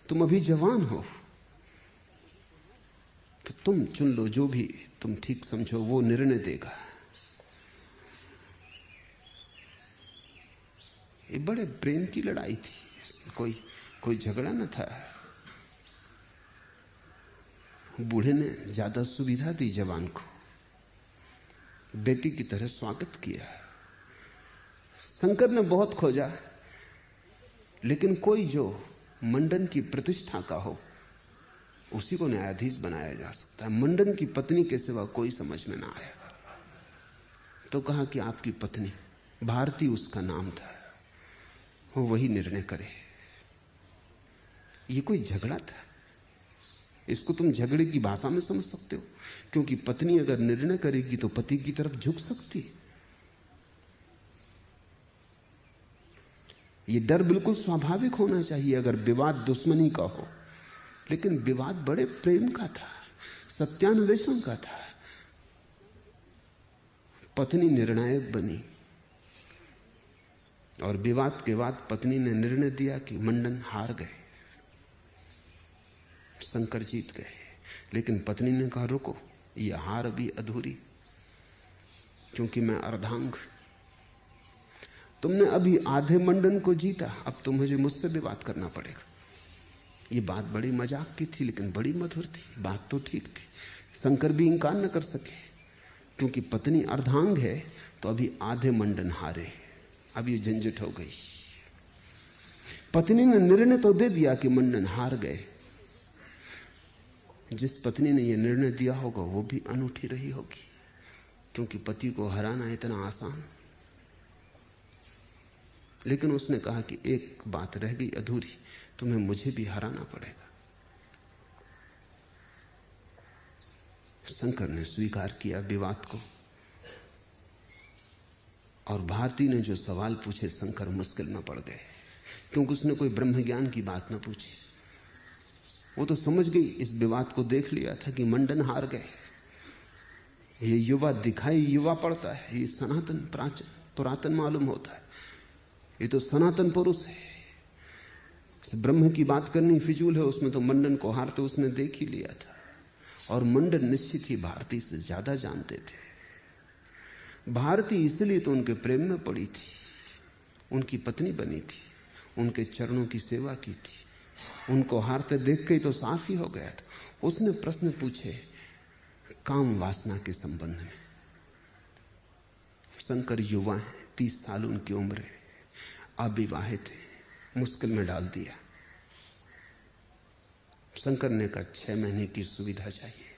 तुम अभी जवान हो, तो तुम चुन लो, जो भी तुम ठीक समझो वो निर्णय देगा। ये बड़े प्रेम की लड़ाई थी, कोई झगड़ा न था। बूढ़े ने ज्यादा सुविधा दी जवान को, बेटी की तरह स्वागत किया। शंकर ने बहुत खोजा, लेकिन कोई जो मंडन की प्रतिष्ठा का हो उसी को न्यायाधीश बनाया जा सकता है। मंडन की पत्नी के सिवा कोई समझ में ना आया। तो कहा कि आपकी पत्नी, भारती उसका नाम था, वो वही निर्णय करे। ये कोई झगड़ा था? इसको तुम झगड़े की भाषा में समझ सकते हो, क्योंकि पत्नी अगर निर्णय करेगी तो पति की तरफ झुक सकती। ये डर बिल्कुल स्वाभाविक होना चाहिए अगर विवाद दुश्मनी का हो, लेकिन विवाद बड़े प्रेम का था, सत्यान्वेषण का था। पत्नी निर्णायक बनी और विवाद के बाद पत्नी ने निर्णय दिया कि मंडन हार गए, शंकर जीत गए। लेकिन पत्नी ने कहा रुको, यह हार अभी अधूरी, क्योंकि मैं अर्धांग। तुमने अभी आधे मंडन को जीता, अब तो मुझे मुझसे विवाद करना पड़ेगा। ये बात बड़ी मजाक की थी, लेकिन बड़ी मधुर थी। बात तो ठीक थी, शंकर भी इंकार न कर सके, क्योंकि पत्नी अर्धांग है तो अभी आधे मंडन हारे। अब ये झंझट हो गई। पत्नी ने निर्णय तो दे दिया कि मंडन हार गए। जिस पत्नी ने यह निर्णय दिया होगा वो भी अनूठी रही होगी, क्योंकि पति को हराना इतना आसान। लेकिन उसने कहा कि एक बात रह गई अधूरी, तुम्हें मुझे भी हराना पड़ेगा। शंकर ने स्वीकार किया विवाद को, और भारती ने जो सवाल पूछे शंकर मुश्किल में पड़ गए, क्योंकि उसने कोई ब्रह्म ज्ञान की बात न पूछी। वो तो समझ गई, इस विवाद को देख लिया था कि मंडन हार गए। ये युवा दिखाई युवा पड़ता है, ये सनातन पुरातन मालूम होता है, ये तो सनातन पुरुष है। ब्रह्म की बात करनी फिजूल है, उसमें तो मंडन को हारते उसने देख ही लिया था। और मंडन निश्चित ही भारती से ज्यादा जानते थे। भारती इसलिए तो उनके प्रेम में पड़ी थी, उनकी पत्नी बनी थी, उनके चरणों की सेवा की थी। उनको हारते देख के तो साफ ही हो गया था। उसने प्रश्न पूछे काम वासना के संबंध में। शंकर युवा है, 30 साल उनकी उम्र है, अविवाहित है, मुश्किल में डाल दिया। शंकर ने कहा 6 महीने की सुविधा चाहिए,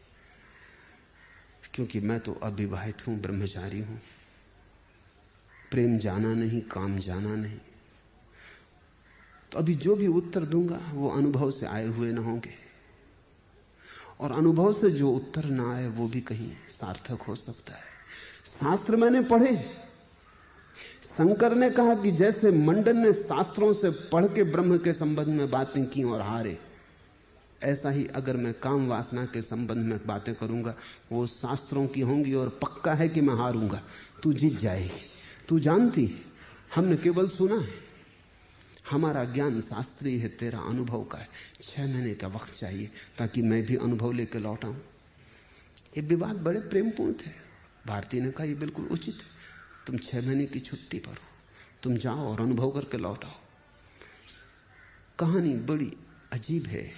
क्योंकि मैं तो अविवाहित हूं, ब्रह्मचारी हूं, प्रेम जाना नहीं, काम जाना नहीं। तो अभी जो भी उत्तर दूंगा वो अनुभव से आए हुए न होंगे, और अनुभव से जो उत्तर ना आए वो भी कहीं सार्थक हो सकता है। शास्त्र मैंने पढ़े। शंकर ने कहा कि जैसे मंडन ने शास्त्रों से पढ़ के ब्रह्म के संबंध में बातें की और हारे, ऐसा ही अगर मैं काम वासना के संबंध में बातें करूंगा वो शास्त्रों की होंगी, और पक्का है कि मैं हारूंगा, तू जीत जाएगी। तू जानती, हमने केवल सुना है, हमारा ज्ञान शास्त्रीय है, तेरा अनुभव का है। 6 महीने का वक्त चाहिए ताकि मैं भी अनुभव लेकर लौट आऊं। ये विवाद बड़े प्रेमपूर्ण थे। भारती ने कहा ये बिल्कुल उचित है, तुम 6 महीने की छुट्टी पर हो, तुम जाओ और अनुभव करके लौट आओ। कहानी बड़ी अजीब है।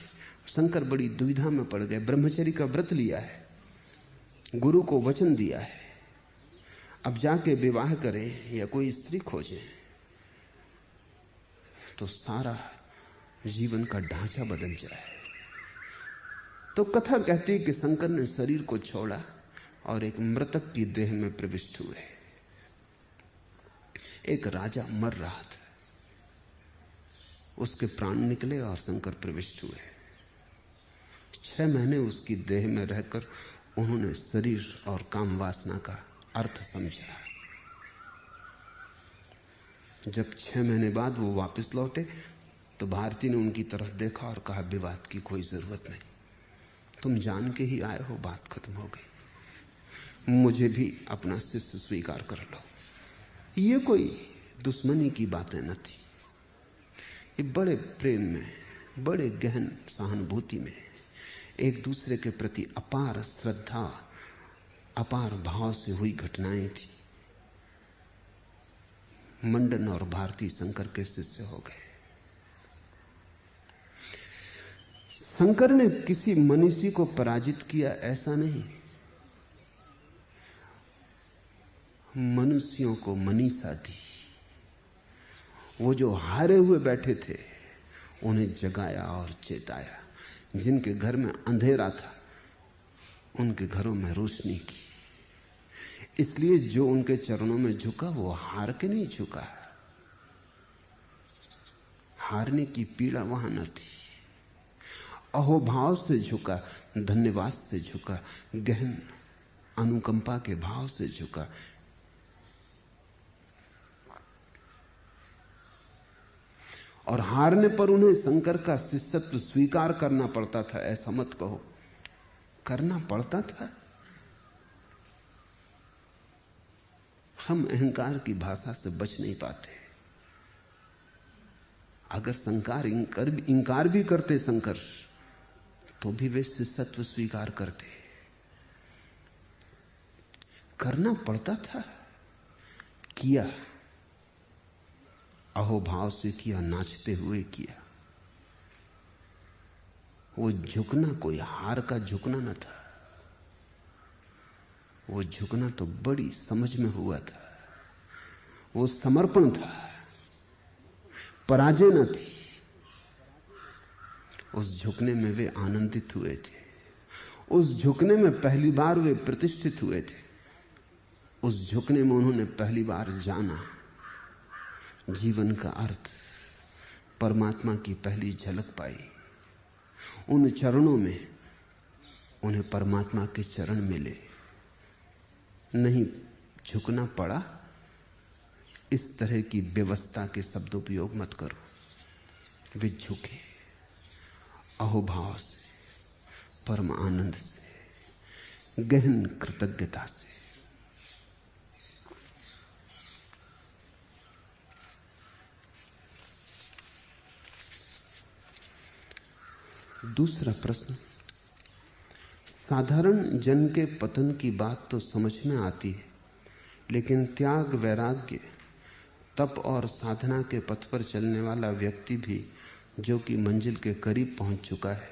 शंकर बड़ी दुविधा में पड़ गए। ब्रह्मचर्य का व्रत लिया है, गुरु को वचन दिया है, अब जाके विवाह करें या कोई स्त्री खोजें तो सारा जीवन का ढांचा बदल जाए। तो कथा कहती है कि शंकर ने शरीर को छोड़ा और एक मृतक की देह में प्रविष्ट हुए। एक राजा मर रहा था, उसके प्राण निकले और शंकर प्रविष्ट हुए। 6 महीने उसकी देह में रहकर उन्होंने शरीर और काम वासना का अर्थ समझा। जब 6 महीने बाद वो वापस लौटे तो भारती ने उनकी तरफ देखा और कहा विवाद की कोई जरूरत नहीं, तुम जान के ही आए हो, बात खत्म हो गई, मुझे भी अपना शिष्य स्वीकार कर लो। ये कोई दुश्मनी की बातें न थी, ये बड़े प्रेम में, बड़े गहन सहानुभूति में, एक दूसरे के प्रति अपार श्रद्धा, अपार भाव से हुई घटनाएं थी। मंडन और भारती शंकर के शिष्य हो गए। शंकर ने किसी मनीषी को पराजित किया ऐसा नहीं, मनुष्यों को मनीषा दी। वो जो हारे हुए बैठे थे उन्हें जगाया और चेताया। जिनके घर में अंधेरा था उनके घरों में रोशनी की। इसलिए जो उनके चरणों में झुका वो हार के नहीं झुका, हारने की पीड़ा वहां न थी। अहोभाव से झुका, धन्यवाद से झुका, गहन अनुकंपा के भाव से झुका। और हारने पर उन्हें शंकर का शिष्यत्व स्वीकार करना पड़ता था, ऐसा मत कहो, करना पड़ता था। हम अहंकार की भाषा से बच नहीं पाते। अगर शंकर इंकार भी करते शंकर, तो भी वे शिष्यत्व स्वीकार करते। करना पड़ता था, किया, अहोभाव से किया, नाचते हुए किया। वो झुकना कोई हार का झुकना न था, वो झुकना तो बड़ी समझ में हुआ था। वो समर्पण था, पराजय न थी। उस झुकने में वे आनंदित हुए थे। उस झुकने में पहली बार वे प्रतिष्ठित हुए थे। उस झुकने में उन्होंने पहली बार जाना जीवन का अर्थ, परमात्मा की पहली झलक पाई। उन चरणों में उन्हें परमात्मा के चरण मिले। नहीं झुकना पड़ा, इस तरह की व्यवस्था के शब्दोपयोग मत करो। वे झुके अहोभाव से, परम आनंद से, गहन कृतज्ञता से। दूसरा प्रश्न, साधारण जन के पतन की बात तो समझ में आती है, लेकिन त्याग, वैराग्य, तप और साधना के पथ पर चलने वाला व्यक्ति भी जो कि मंजिल के करीब पहुंच चुका है,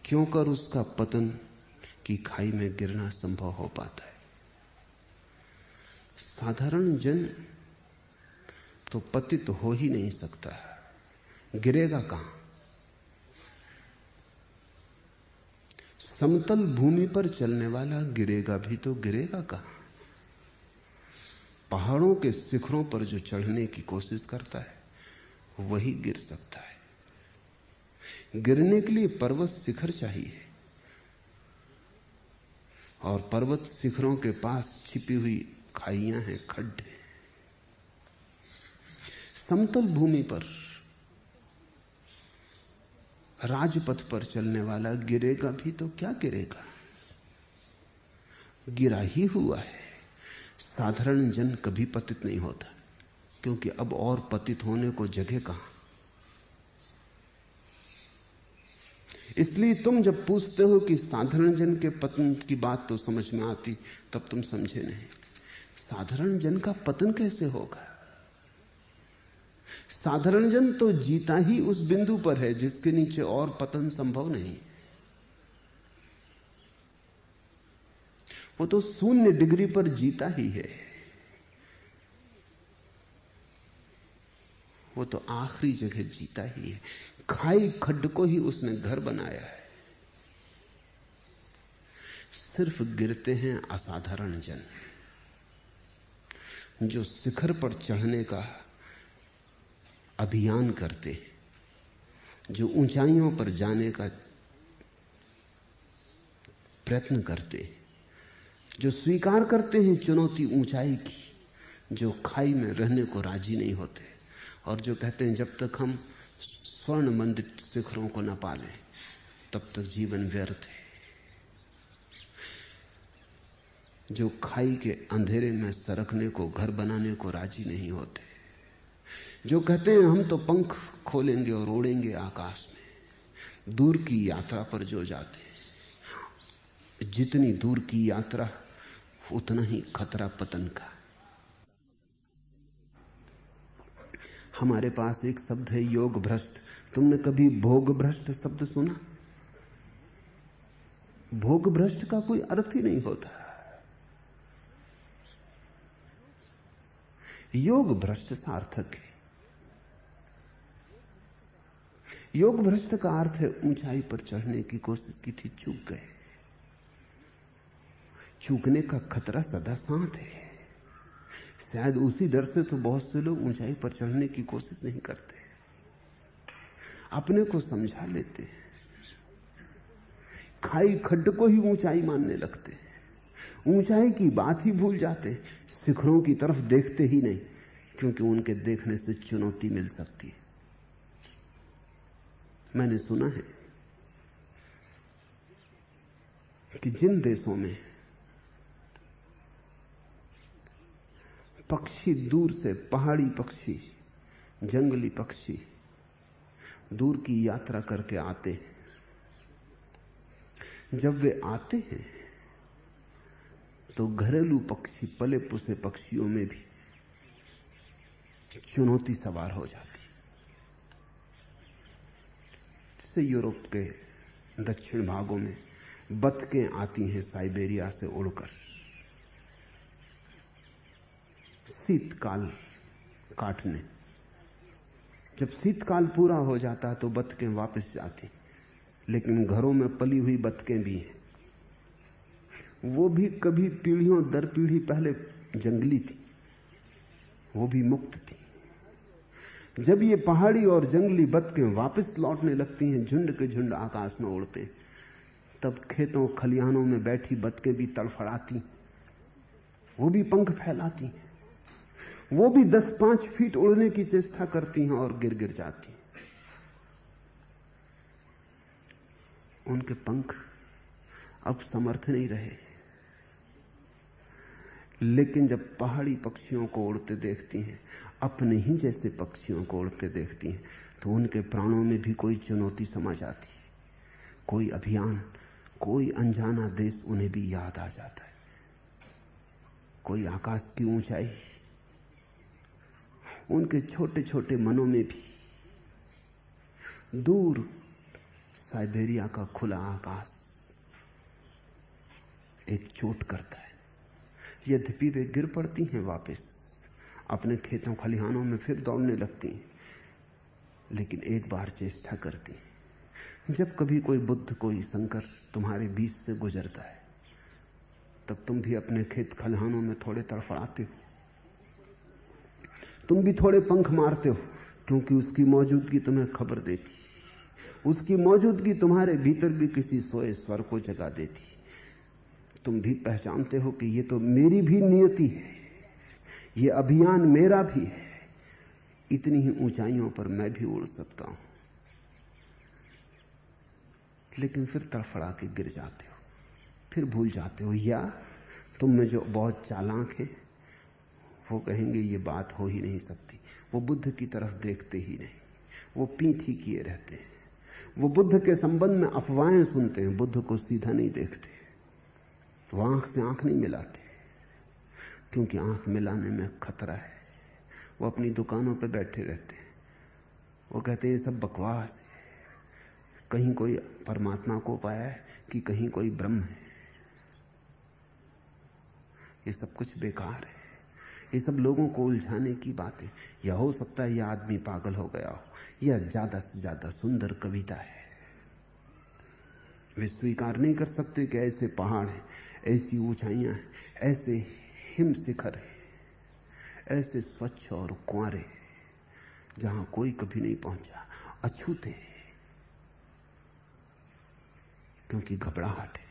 क्यों कर उसका पतन की खाई में गिरना संभव हो पाता है? साधारण जन तो पतित हो ही नहीं सकता, गिरेगा कहां? समतल भूमि पर चलने वाला गिरेगा भी तो गिरेगा कहां? पहाड़ों के शिखरों पर जो चढ़ने की कोशिश करता है वही गिर सकता है। गिरने के लिए पर्वत शिखर चाहिए, और पर्वत शिखरों के पास छिपी हुई खाइयां हैं, खड्डे। समतल भूमि पर, राजपथ पर चलने वाला गिरेगा भी तो क्या गिरेगा? गिरा ही हुआ है। साधारण जन कभी पतित नहीं होता, क्योंकि अब और पतित होने को जगह कहां। इसलिए तुम जब पूछते हो कि साधारण जन के पतन की बात तो समझ में आती, तब तुम समझे नहीं। साधारण जन का पतन कैसे होगा? साधारण जन तो जीता ही उस बिंदु पर है जिसके नीचे और पतन संभव नहीं। वो तो 0 डिग्री पर जीता ही है। वो तो आखिरी जगह जीता ही है। खाई खड्ड को ही उसने घर बनाया है। सिर्फ गिरते हैं असाधारण जन, जो शिखर पर चढ़ने का अभियान करते, जो ऊंचाइयों पर जाने का प्रयत्न करते, जो स्वीकार करते हैं चुनौती ऊंचाई की, जो खाई में रहने को राजी नहीं होते, और जो कहते हैं जब तक हम स्वर्ण मंडित शिखरों को न पालें तब तक जीवन व्यर्थ है। जो खाई के अंधेरे में सरकने को घर बनाने को राजी नहीं होते, जो कहते हैं हम तो पंख खोलेंगे और उड़ेंगे आकाश में। दूर की यात्रा पर जो जाते हैं, जितनी दूर की यात्रा उतना ही खतरा पतन का। हमारे पास एक शब्द है योग भ्रष्ट। तुमने कभी भोग भ्रष्ट शब्द सुना? भोग भ्रष्ट का कोई अर्थ ही नहीं होता। योग भ्रष्ट सार्थक है। योग भ्रष्ट का अर्थ है ऊंचाई पर चढ़ने की कोशिश की थी, चूक गए। चूकने का खतरा सदा साथ है। शायद उसी डर से तो बहुत से लोग ऊंचाई पर चढ़ने की कोशिश नहीं करते, अपने को समझा लेते हैं, खाई खड्ड को ही ऊंचाई मानने लगते हैं, ऊंचाई की बात ही भूल जाते हैं, शिखरों की तरफ देखते ही नहीं, क्योंकि उनके देखने से चुनौती मिल सकती है। मैंने सुना है कि जिन देशों में पक्षी दूर से, पहाड़ी पक्षी, जंगली पक्षी दूर की यात्रा करके आते हैं, जब वे आते हैं तो घरेलू पक्षी, पले पुसे पक्षियों में भी चुनौती सवार हो जाती। जैसे यूरोप के दक्षिण भागों में बतखें आती हैं साइबेरिया से उड़कर, शीतकाल काटने। जब शीतकाल पूरा हो जाता है तो बतखें वापस जाती, लेकिन घरों में पली हुई बतखें भी हैं। वो भी कभी पीढ़ियों दर पीढ़ी पहले जंगली थी, वो भी मुक्त थी। जब ये पहाड़ी और जंगली बतखें वापस लौटने लगती हैं, झुंड के झुंड आकाश में उड़ते हैं, तब खेतों खलिहानों में बैठी बतखें भी तड़फड़ाती, वो भी पंख फैलाती, वो भी 10-5 फीट उड़ने की चेष्टा करती हैं और गिर गिर जाती। उनके पंख अब समर्थ नहीं रहे, लेकिन जब पहाड़ी पक्षियों को उड़ते देखती हैं, अपने ही जैसे पक्षियों को उड़ते देखती हैं, तो उनके प्राणों में भी कोई चुनौती समा जाती, कोई अभियान, कोई अनजाना देश उन्हें भी याद आ जाता है, कोई आकाश की ऊंचाई। उनके छोटे छोटे मनों में भी दूर साइबेरिया का खुला आकाश एक चोट करता है। यद्यपि वे गिर पड़ती हैं, वापस अपने खेतों खलिहानों में फिर दौड़ने लगती हैं, लेकिन एक बार चेष्टा करती हैं। जब कभी कोई बुद्ध, कोई शंकर तुम्हारे बीच से गुजरता है, तब तुम भी अपने खेत खलिहानों में थोड़े तड़फड़ाते हो, तुम भी थोड़े पंख मारते हो, क्योंकि उसकी मौजूदगी तुम्हें खबर देती, उसकी मौजूदगी तुम्हारे भीतर भी किसी सोए स्वर को जगा देती। तुम भी पहचानते हो कि ये तो मेरी भी नियति है, ये अभियान मेरा भी है, इतनी ही ऊंचाइयों पर मैं भी उड़ सकता हूं। लेकिन फिर तड़फड़ा के गिर जाते हो, फिर भूल जाते हो, या तुम में जो बहुत चालाक है वो कहेंगे ये बात हो ही नहीं सकती। वो बुद्ध की तरफ देखते ही नहीं, वो पीठ ही किए रहते हैं, वो बुद्ध के संबंध में अफवाहें सुनते हैं, बुद्ध को सीधा नहीं देखते, वो आंख से आंख नहीं मिलाते, क्योंकि आंख मिलाने में खतरा है। वो अपनी दुकानों पे बैठे रहते हैं, वो कहते हैं ये सब बकवास है, कहीं कोई परमात्मा को पाया है कि कहीं कोई ब्रह्म है, ये सब कुछ बेकार है, ये सब लोगों को उलझाने की बातें। या हो सकता है यह आदमी पागल हो गया हो, या ज्यादा से ज्यादा सुंदर कविता है। वे स्वीकार नहीं कर सकते कि ऐसे पहाड़ हैं, ऐसी ऊंचाइयां हैं, ऐसे हिम शिखर हैं, ऐसे स्वच्छ और कुंवारे जहां कोई कभी नहीं पहुंचा, अछूते, क्योंकि घबराहट है।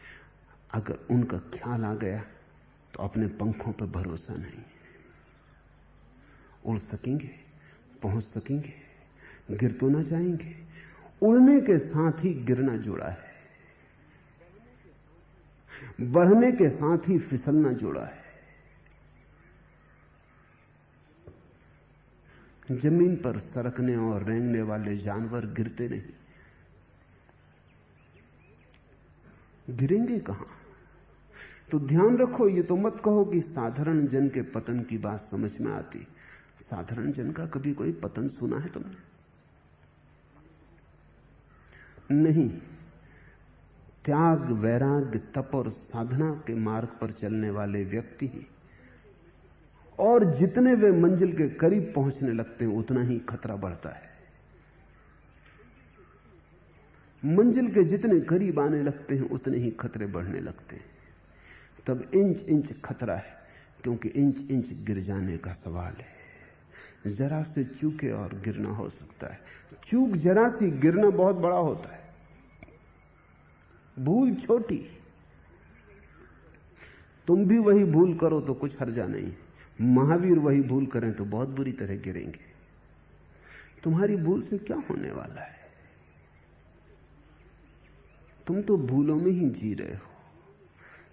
अगर उनका ख्याल आ गया तो अपने पंखों पर भरोसा नहीं, उड़ सकेंगे, पहुंच सकेंगे, गिर तो ना जाएंगे। उड़ने के साथ ही गिरना जुड़ा है, बढ़ने के साथ ही फिसलना जुड़ा है। जमीन पर सरकने और रेंगने वाले जानवर गिरते नहीं, गिरेंगे कहां? तो ध्यान रखो, ये तो मत कहो कि साधारण जन के पतन की बात समझ में आती। साधारण जन का कभी कोई पतन सुना है तुमने? नहीं। त्याग, वैराग्य, तप और साधना के मार्ग पर चलने वाले व्यक्ति ही, और जितने वे मंजिल के करीब पहुंचने लगते हैं उतना ही खतरा बढ़ता है। मंजिल के जितने करीब आने लगते हैं उतने ही खतरे बढ़ने लगते हैं। तब इंच इंच खतरा है, क्योंकि इंच इंच गिर जाने का सवाल है। जरा से चूके और गिरना हो सकता है। चूक जरा सी, गिरना बहुत बड़ा होता है। भूल छोटी, तुम भी वही भूल करो तो कुछ हर्जा नहीं। महावीर वही भूल करें तो बहुत बुरी तरह गिरेंगे। तुम्हारी भूल से क्या होने वाला है? तुम तो भूलों में ही जी रहे हो।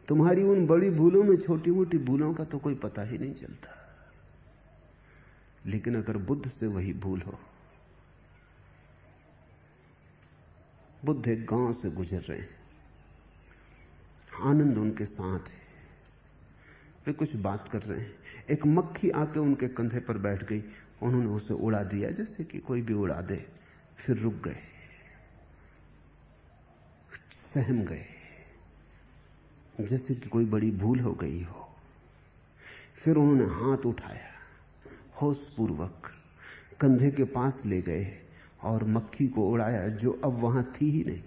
तुम्हारी उन बड़ी भूलों में छोटी मोटी भूलों का तो कोई पता ही नहीं चलता। लेकिन अगर बुद्ध से वही भूल हो, बुद्ध एक गांव से गुजर रहे हैं, आनंद उनके साथ है, वे कुछ बात कर रहे हैं। एक मक्खी आके उनके कंधे पर बैठ गई, उन्होंने उसे उड़ा दिया जैसे कि कोई भी उड़ा दे। फिर रुक गए, सहम गए, जैसे कि कोई बड़ी भूल हो गई हो। फिर उन्होंने हाथ उठाया, होशपूर्वक कंधे के पास ले गए और मक्खी को उड़ाया जो अब वहां थी ही नहीं।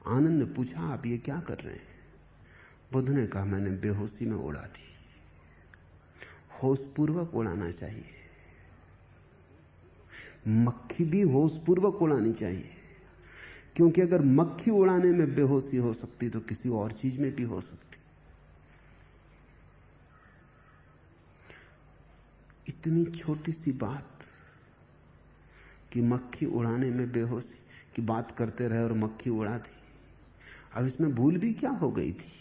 आनंद ने पूछा, आप ये क्या कर रहे हैं? बुद्ध ने कहा, मैंने बेहोशी में उड़ा दी। होशपूर्वक उड़ाना चाहिए। मक्खी भी होशपूर्वक उड़ानी चाहिए, क्योंकि अगर मक्खी उड़ाने में बेहोशी हो सकती तो किसी और चीज में भी हो सकती। इतनी छोटी सी बात कि मक्खी उड़ाने में बेहोशी की बात करते रहे और मक्खी उड़ा दी। अब इसमें भूल भी क्या हो गई थी?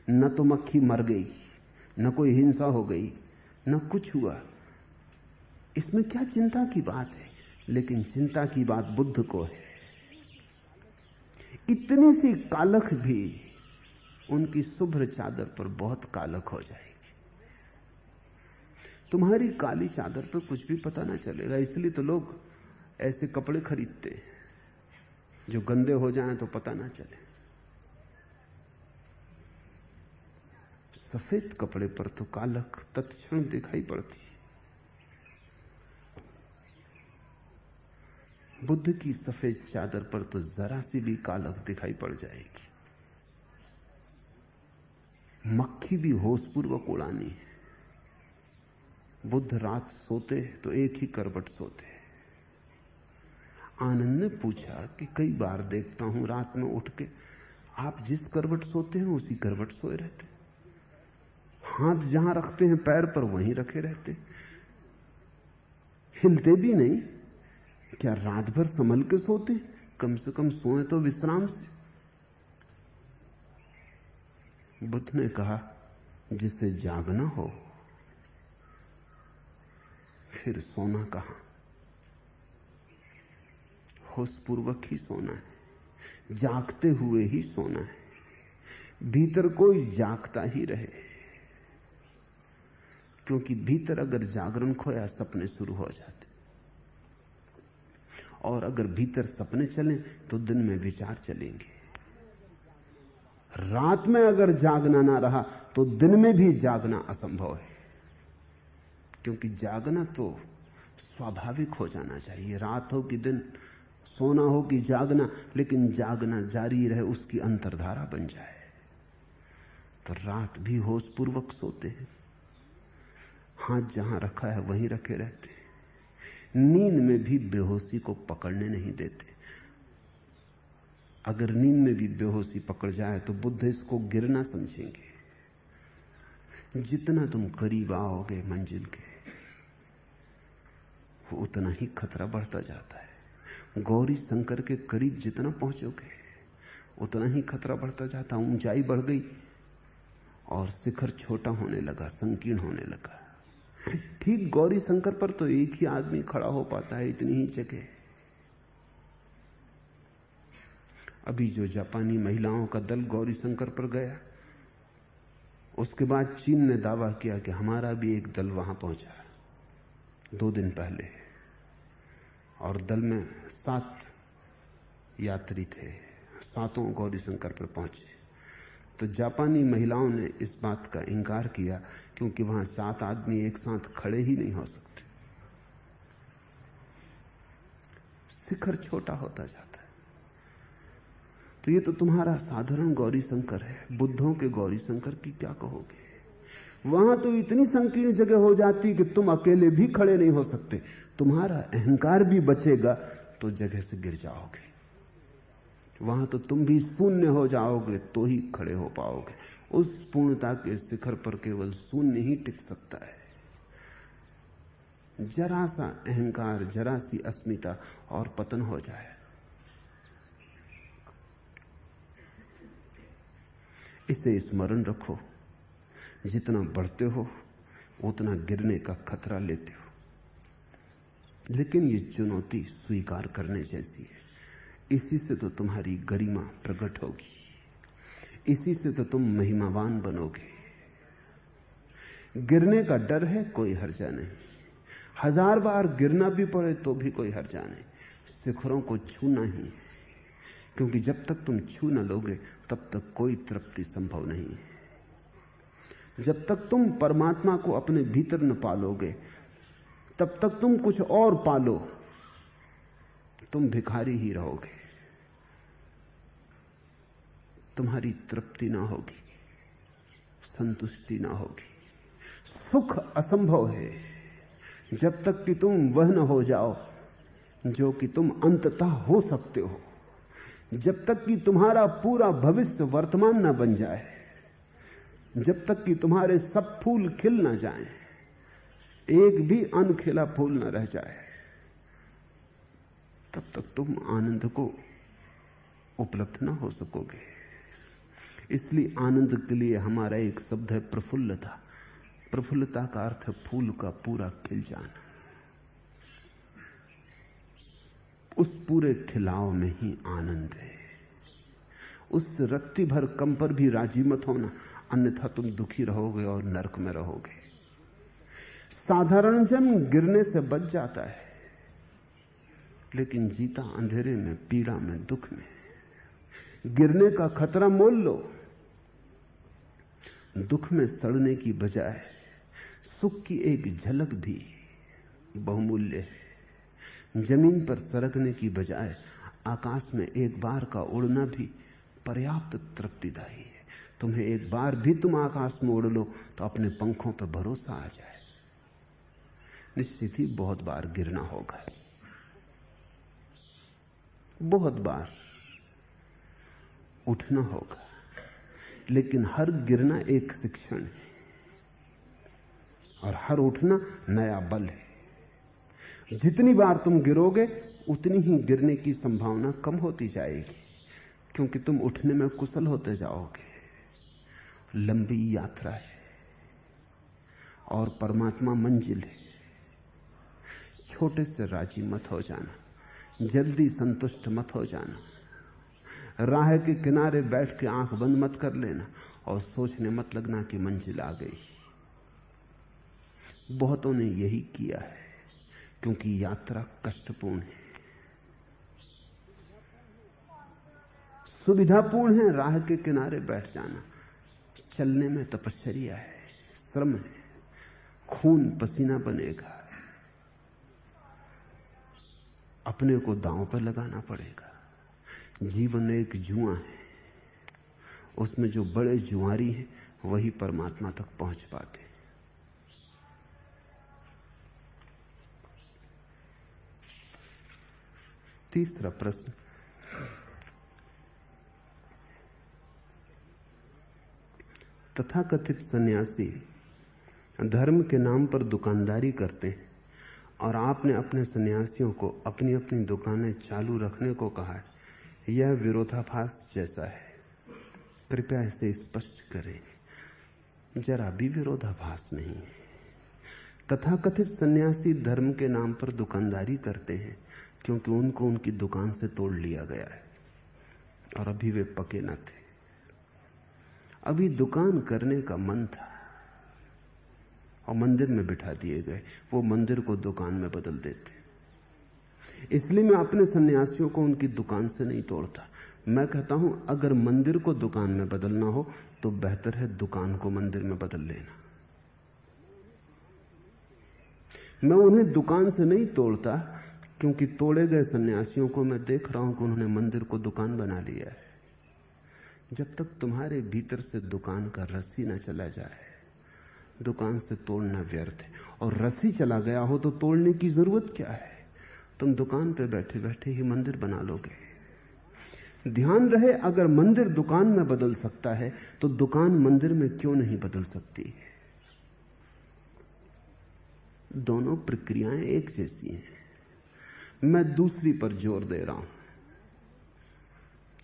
न तो मक्खी मर गई, न कोई हिंसा हो गई, न कुछ हुआ। इसमें क्या चिंता की बात है? लेकिन चिंता की बात बुद्ध को है। इतनी सी कालख भी उनकी शुभ्र चादर पर बहुत कालख हो जाएगी। तुम्हारी काली चादर पर कुछ भी पता ना चलेगा। इसलिए तो लोग ऐसे कपड़े खरीदते हैं जो गंदे हो जाएं तो पता ना चले। सफेद कपड़े पर तो कालख तत्क्षण दिखाई पड़ती। बुद्ध की सफेद चादर पर तो जरा सी भी कालख दिखाई पड़ जाएगी। मक्खी भी होशपूर्वक उड़ानी है। बुद्ध रात सोते तो एक ही करवट सोते। आनंद ने पूछा कि कई बार देखता हूं रात में उठ के आप जिस करवट सोते हैं उसी करवट सोए रहते, हाथ जहां रखते हैं पैर पर वहीं रखे रहते, हिलते भी नहीं। क्या रात भर संभल के सोते? कम से कम सोए तो विश्राम से। बुद्ध ने कहा, जिसे जागना हो फिर सोना कहां? होशपूर्वक ही सोना है, जागते हुए ही सोना है। भीतर कोई जागता ही रहे, क्योंकि भीतर अगर जागरण खोया सपने शुरू हो जाते, और अगर भीतर सपने चलें तो दिन में विचार चलेंगे। रात में अगर जागना ना रहा तो दिन में भी जागना असंभव है, क्योंकि जागना तो स्वाभाविक हो जाना चाहिए। रात हो कि दिन, सोना हो कि जागना, लेकिन जागना जारी रहे, उसकी अंतर्धारा बन जाए। तो रात भी होशपूर्वक सोते हैं, हाथ जहां रखा है वहीं रखे रहते हैं। नींद में भी बेहोशी को पकड़ने नहीं देते। अगर नींद में भी बेहोशी पकड़ जाए तो बुद्ध इसको गिरना समझेंगे। जितना तुम करीब आओगे मंजिल के, उतना ही खतरा बढ़ता जाता है। गौरी शंकर के करीब जितना पहुंचोगे उतना ही खतरा बढ़ता जाता। ऊंचाई बढ़ गई और शिखर छोटा होने लगा, संकीर्ण होने लगा। ठीक गौरी शंकर पर तो एक ही आदमी खड़ा हो पाता है, इतनी ही जगह। अभी जो जापानी महिलाओं का दल गौरी शंकर पर गया, उसके बाद चीन ने दावा किया कि हमारा भी एक दल वहां पहुंचा। 2 दिन पहले, और दल में 7 यात्री थे, 7 गौरीशंकर पर पहुंचे। तो जापानी महिलाओं ने इस बात का इंकार किया क्योंकि वहां 7 आदमी एक साथ खड़े ही नहीं हो सकते, शिखर छोटा होता जाता है। तो ये तो तुम्हारा साधारण गौरीशंकर है, बुद्धों के गौरीशंकर की क्या कहोगे? वहां तो इतनी संकीर्ण जगह हो जाती कि तुम अकेले भी खड़े नहीं हो सकते, तुम्हारा अहंकार भी बचेगा तो जगह से गिर जाओगे। वहां तो तुम भी शून्य हो जाओगे तो ही खड़े हो पाओगे। उस पूर्णता के शिखर पर केवल शून्य ही टिक सकता है। जरा सा अहंकार, जरा सी अस्मिता और पतन हो जाए। इसे स्मरण रखो, जितना बढ़ते हो उतना गिरने का खतरा लेते हो। लेकिन ये चुनौती स्वीकार करने जैसी है। इसी से तो तुम्हारी गरिमा प्रकट होगी, इसी से तो तुम महिमावान बनोगे। गिरने का डर है, कोई हर्जा नहीं। 1000 बार गिरना भी पड़े तो भी कोई हर्जा नहीं। शिखरों को छूना ही, क्योंकि जब तक तुम छू न लोगे तब तक कोई तृप्ति संभव नहीं है। जब तक तुम परमात्मा को अपने भीतर न पालोगे तब तक तुम कुछ और पालो, तुम भिखारी ही रहोगे, तुम्हारी तृप्ति ना होगी, संतुष्टि ना होगी। सुख असंभव है जब तक कि तुम वह न हो जाओ जो कि तुम अंततः हो सकते हो। जब तक कि तुम्हारा पूरा भविष्य वर्तमान न बन जाए, जब तक कि तुम्हारे सब फूल खिल न जाएं, एक भी अनखिला फूल न रह जाए, तब तक तुम आनंद को उपलब्ध न हो सकोगे। इसलिए आनंद के लिए हमारा एक शब्द है प्रफुल्लता। प्रफुल्लता का अर्थ है फूल का पूरा खिल जाना। उस पूरे खिलाव में ही आनंद है। उस रत्ती भर कम पर भी राजी मत होना, अन्यथा तुम दुखी रहोगे और नरक में रहोगे। साधारण जन गिरने से बच जाता है, लेकिन जीता अंधेरे में, पीड़ा में, दुख में। गिरने का खतरा मोल लो। दुख में सड़ने की बजाय सुख की एक झलक भी बहुमूल्य है। जमीन पर सरकने की बजाय आकाश में एक बार का उड़ना भी पर्याप्त तृप्तिदायी है। तुम्हें एक बार भी तुम आकाश में उड़ लो तो अपने पंखों पर भरोसा आ जाए। निश्चित ही बहुत बार गिरना होगा, बहुत बार उठना होगा, लेकिन हर गिरना एक शिक्षण है और हर उठना नया बल है। जितनी बार तुम गिरोगे उतनी ही गिरने की संभावना कम होती जाएगी, क्योंकि तुम उठने में कुशल होते जाओगे। लंबी यात्रा है और परमात्मा मंजिल है। छोटे से राजी मत हो जाना, जल्दी संतुष्ट मत हो जाना। राह के किनारे बैठ के आंख बंद मत कर लेना और सोचने मत लगना कि मंजिल आ गई। बहुतों ने यही किया है, क्योंकि यात्रा कष्टपूर्ण है। सुविधापूर्ण है राह के किनारे बैठ जाना, चलने में तपश्चर्या है, श्रम है, खून पसीना बनेगा, अपने को दांव पर लगाना पड़ेगा। जीवन एक जुआ है, उसमें जो बड़े जुआरी हैं वही परमात्मा तक पहुंच पाते। तीसरा प्रश्न, तथाकथित सन्यासी धर्म के नाम पर दुकानदारी करते हैं और आपने अपने सन्यासियों को अपनी अपनी दुकानें चालू रखने को कहा है। यह विरोधाभास जैसा है, कृपया इसे स्पष्ट करें। जरा भी विरोधाभास नहीं है। तथाकथित सन्यासी धर्म के नाम पर दुकानदारी करते हैं क्योंकि उनको उनकी दुकान से तोड़ लिया गया है और अभी वे पके न थे। अभी दुकान करने का मन था और मंदिर में बिठा दिए गए, वो मंदिर को दुकान में बदल देते। इसलिए मैं अपने सन्यासियों को उनकी दुकान से नहीं तोड़ता। मैं कहता हूं अगर मंदिर को दुकान में बदलना हो तो बेहतर है दुकान को मंदिर में बदल लेना। मैं उन्हें दुकान से नहीं तोड़ता, क्योंकि तोड़े गए सन्यासियों को मैं देख रहा हूं कि उन्होंने मंदिर को दुकान बना लिया है। जब तक तुम्हारे भीतर से दुकान का रस ही ना चला जाए, दुकान से तोड़ना व्यर्थ है। और रस ही चला गया हो तो तोड़ने की जरूरत क्या है? तुम दुकान पे बैठे बैठे ही मंदिर बना लोगे। ध्यान रहे, अगर मंदिर दुकान में बदल सकता है तो दुकान मंदिर में क्यों नहीं बदल सकती? दोनों प्रक्रियाएं एक जैसी हैं। मैं दूसरी पर जोर दे रहा हूं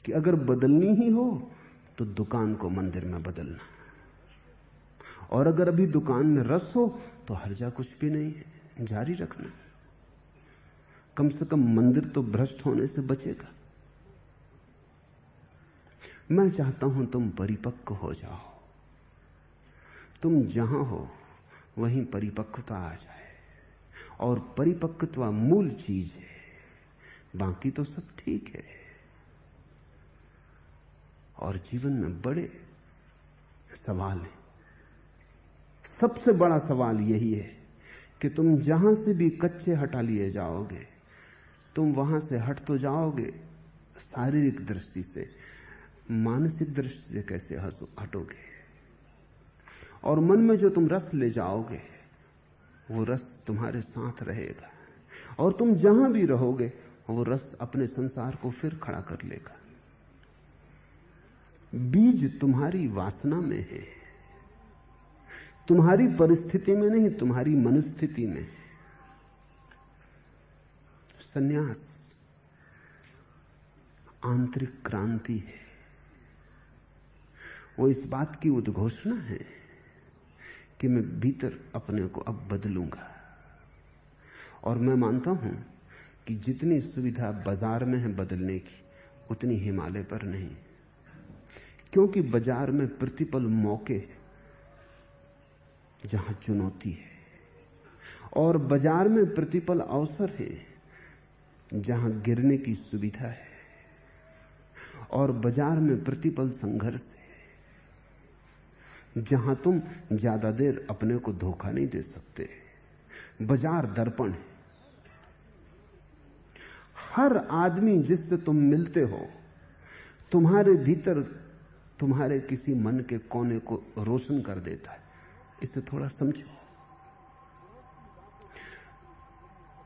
कि अगर बदलनी ही हो तो दुकान को मंदिर में बदलना, और अगर अभी दुकान में रस हो तो हर्जा कुछ भी नहीं है, जारी रखना। कम से कम मंदिर तो भ्रष्ट होने से बचेगा। मैं चाहता हूं तुम परिपक्व हो जाओ। तुम जहां हो वहीं परिपक्वता आ जाए, और परिपक्वता मूल चीज है, बाकी तो सब ठीक है। और जीवन में बड़े सवाल हैं। सबसे बड़ा सवाल यही है कि तुम जहां से भी कच्चे हटा लिए जाओगे, तुम वहां से हट तो जाओगे शारीरिक दृष्टि से, मानसिक दृष्टि से कैसे हटोगे? और मन में जो तुम रस ले जाओगे वो रस तुम्हारे साथ रहेगा, और तुम जहां भी रहोगे वो रस अपने संसार को फिर खड़ा कर लेगा। बीज तुम्हारी वासना में है, तुम्हारी परिस्थिति में नहीं, तुम्हारी मनस्थिति में। संन्यास आंतरिक क्रांति है। वो इस बात की उद्घोषणा है कि मैं भीतर अपने को अब बदलूंगा। और मैं मानता हूं कि जितनी सुविधा बाजार में है बदलने की, उतनी हिमालय पर नहीं। क्योंकि बाजार में प्रतिपल मौके जहां चुनौती है, और बाजार में प्रतिपल अवसर है जहां गिरने की सुविधा है, और बाजार में प्रतिपल संघर्ष है जहां तुम ज्यादा देर अपने को धोखा नहीं दे सकते। बाजार दर्पण है। हर आदमी जिससे तुम मिलते हो तुम्हारे भीतर तुम्हारे किसी मन के कोने को रोशन कर देता है। इसे थोड़ा समझो।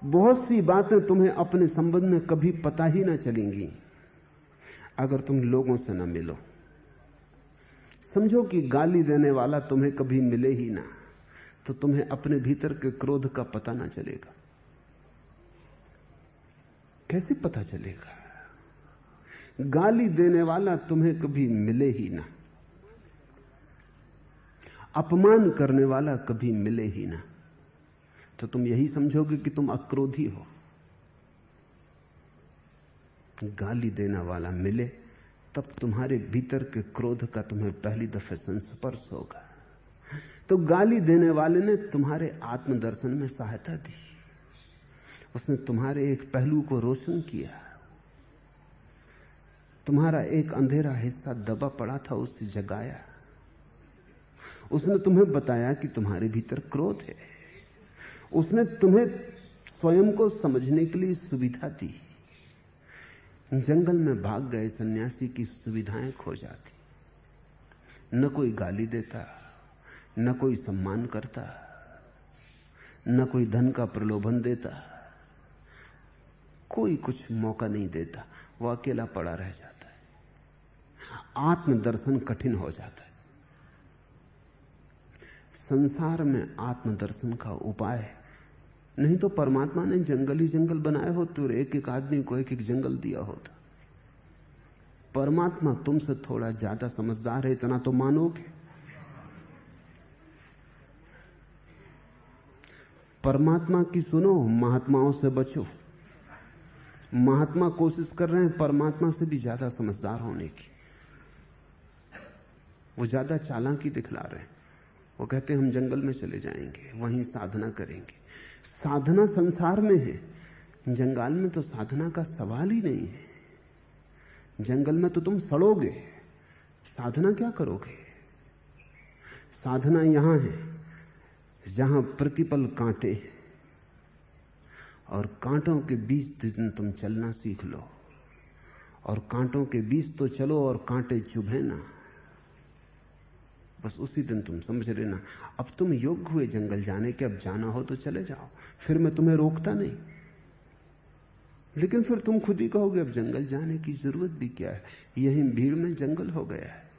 बहुत सी बातें तुम्हें अपने संबंध में कभी पता ही ना चलेंगी अगर तुम लोगों से ना मिलो। समझो कि गाली देने वाला तुम्हें कभी मिले ही ना, तो तुम्हें अपने भीतर के क्रोध का पता ना चलेगा। कैसे पता चलेगा? गाली देने वाला तुम्हें कभी मिले ही ना, अपमान करने वाला कभी मिले ही ना, तो तुम यही समझोगे कि तुम अक्रोधी हो। गाली देने वाला मिले तब तुम्हारे भीतर के क्रोध का तुम्हें पहली दफे संस्पर्श होगा। तो गाली देने वाले ने तुम्हारे आत्मदर्शन में सहायता दी, उसने तुम्हारे एक पहलू को रोशन किया। तुम्हारा एक अंधेरा हिस्सा दबा पड़ा था, उसे जगाया। उसने तुम्हें बताया कि तुम्हारे भीतर क्रोध है। उसने तुम्हें स्वयं को समझने के लिए सुविधा दी। जंगल में भाग गए सन्यासी की सुविधाएं खो जाती। न कोई गाली देता, न कोई सम्मान करता, न कोई धन का प्रलोभन देता, कोई कुछ मौका नहीं देता। वो अकेला पड़ा रह जाता है। आत्मदर्शन कठिन हो जाता है। संसार में आत्मदर्शन का उपाय नहीं तो परमात्मा ने जंगल ही जंगल बनाए होते और एक एक आदमी को एक एक जंगल दिया होता। परमात्मा तुमसे थोड़ा ज्यादा समझदार है, इतना तो मानोगे। परमात्मा की सुनो, महात्माओं से बचो। महात्मा कोशिश कर रहे हैं परमात्मा से भी ज्यादा समझदार होने की। वो ज्यादा चालाकी दिखला रहे हैं। वो कहते हैं हम जंगल में चले जाएंगे, वहीं साधना करेंगे। साधना संसार में है, जंगल में तो साधना का सवाल ही नहीं है। जंगल में तो तुम सड़ोगे, साधना क्या करोगे? साधना यहां है जहां प्रतिपल कांटे, और कांटों के बीच दिन तुम चलना सीख लो, और कांटों के बीच तो चलो और कांटे चुभे ना, बस उसी दिन तुम समझ लेना अब तुम योग्य हुए जंगल जाने के। अब जाना हो तो चले जाओ, फिर मैं तुम्हें रोकता नहीं, लेकिन फिर तुम खुद ही कहोगे अब जंगल जाने की जरूरत भी क्या है, यही भीड़ में जंगल हो गया है।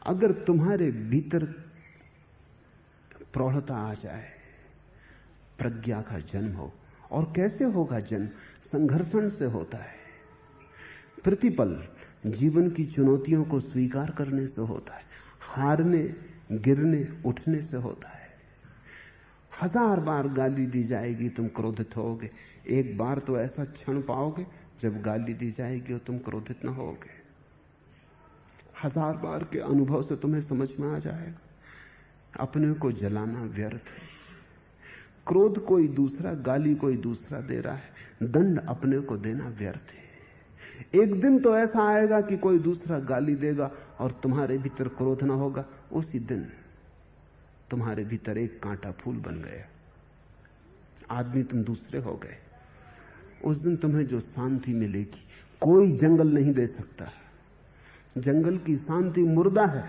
अगर तुम्हारे भीतर प्रौढ़ता आ जाए, प्रज्ञा का जन्म हो, और कैसे होगा जन्म? संघर्षण से होता है। प्रतिपल जीवन की चुनौतियों को स्वीकार करने से होता है, हारने गिरने उठने से होता है। 1000 बार गाली दी जाएगी तुम क्रोधित होगे, एक बार तो ऐसा क्षण पाओगे जब गाली दी जाएगी और तुम क्रोधित न होगे। 1000 बार के अनुभव से तुम्हें समझ में आ जाएगा अपने को जलाना व्यर्थ है। क्रोध कोई दूसरा, गाली कोई दूसरा दे रहा है, दंड अपने को देना व्यर्थ है। एक दिन तो ऐसा आएगा कि कोई दूसरा गाली देगा और तुम्हारे भीतर क्रोध ना होगा, उसी दिन तुम्हारे भीतर एक कांटा फूल बन गया, आदमी तुम दूसरे हो गए। उस दिन तुम्हें जो शांति मिलेगी कोई जंगल नहीं दे सकता। जंगल की शांति मुर्दा है।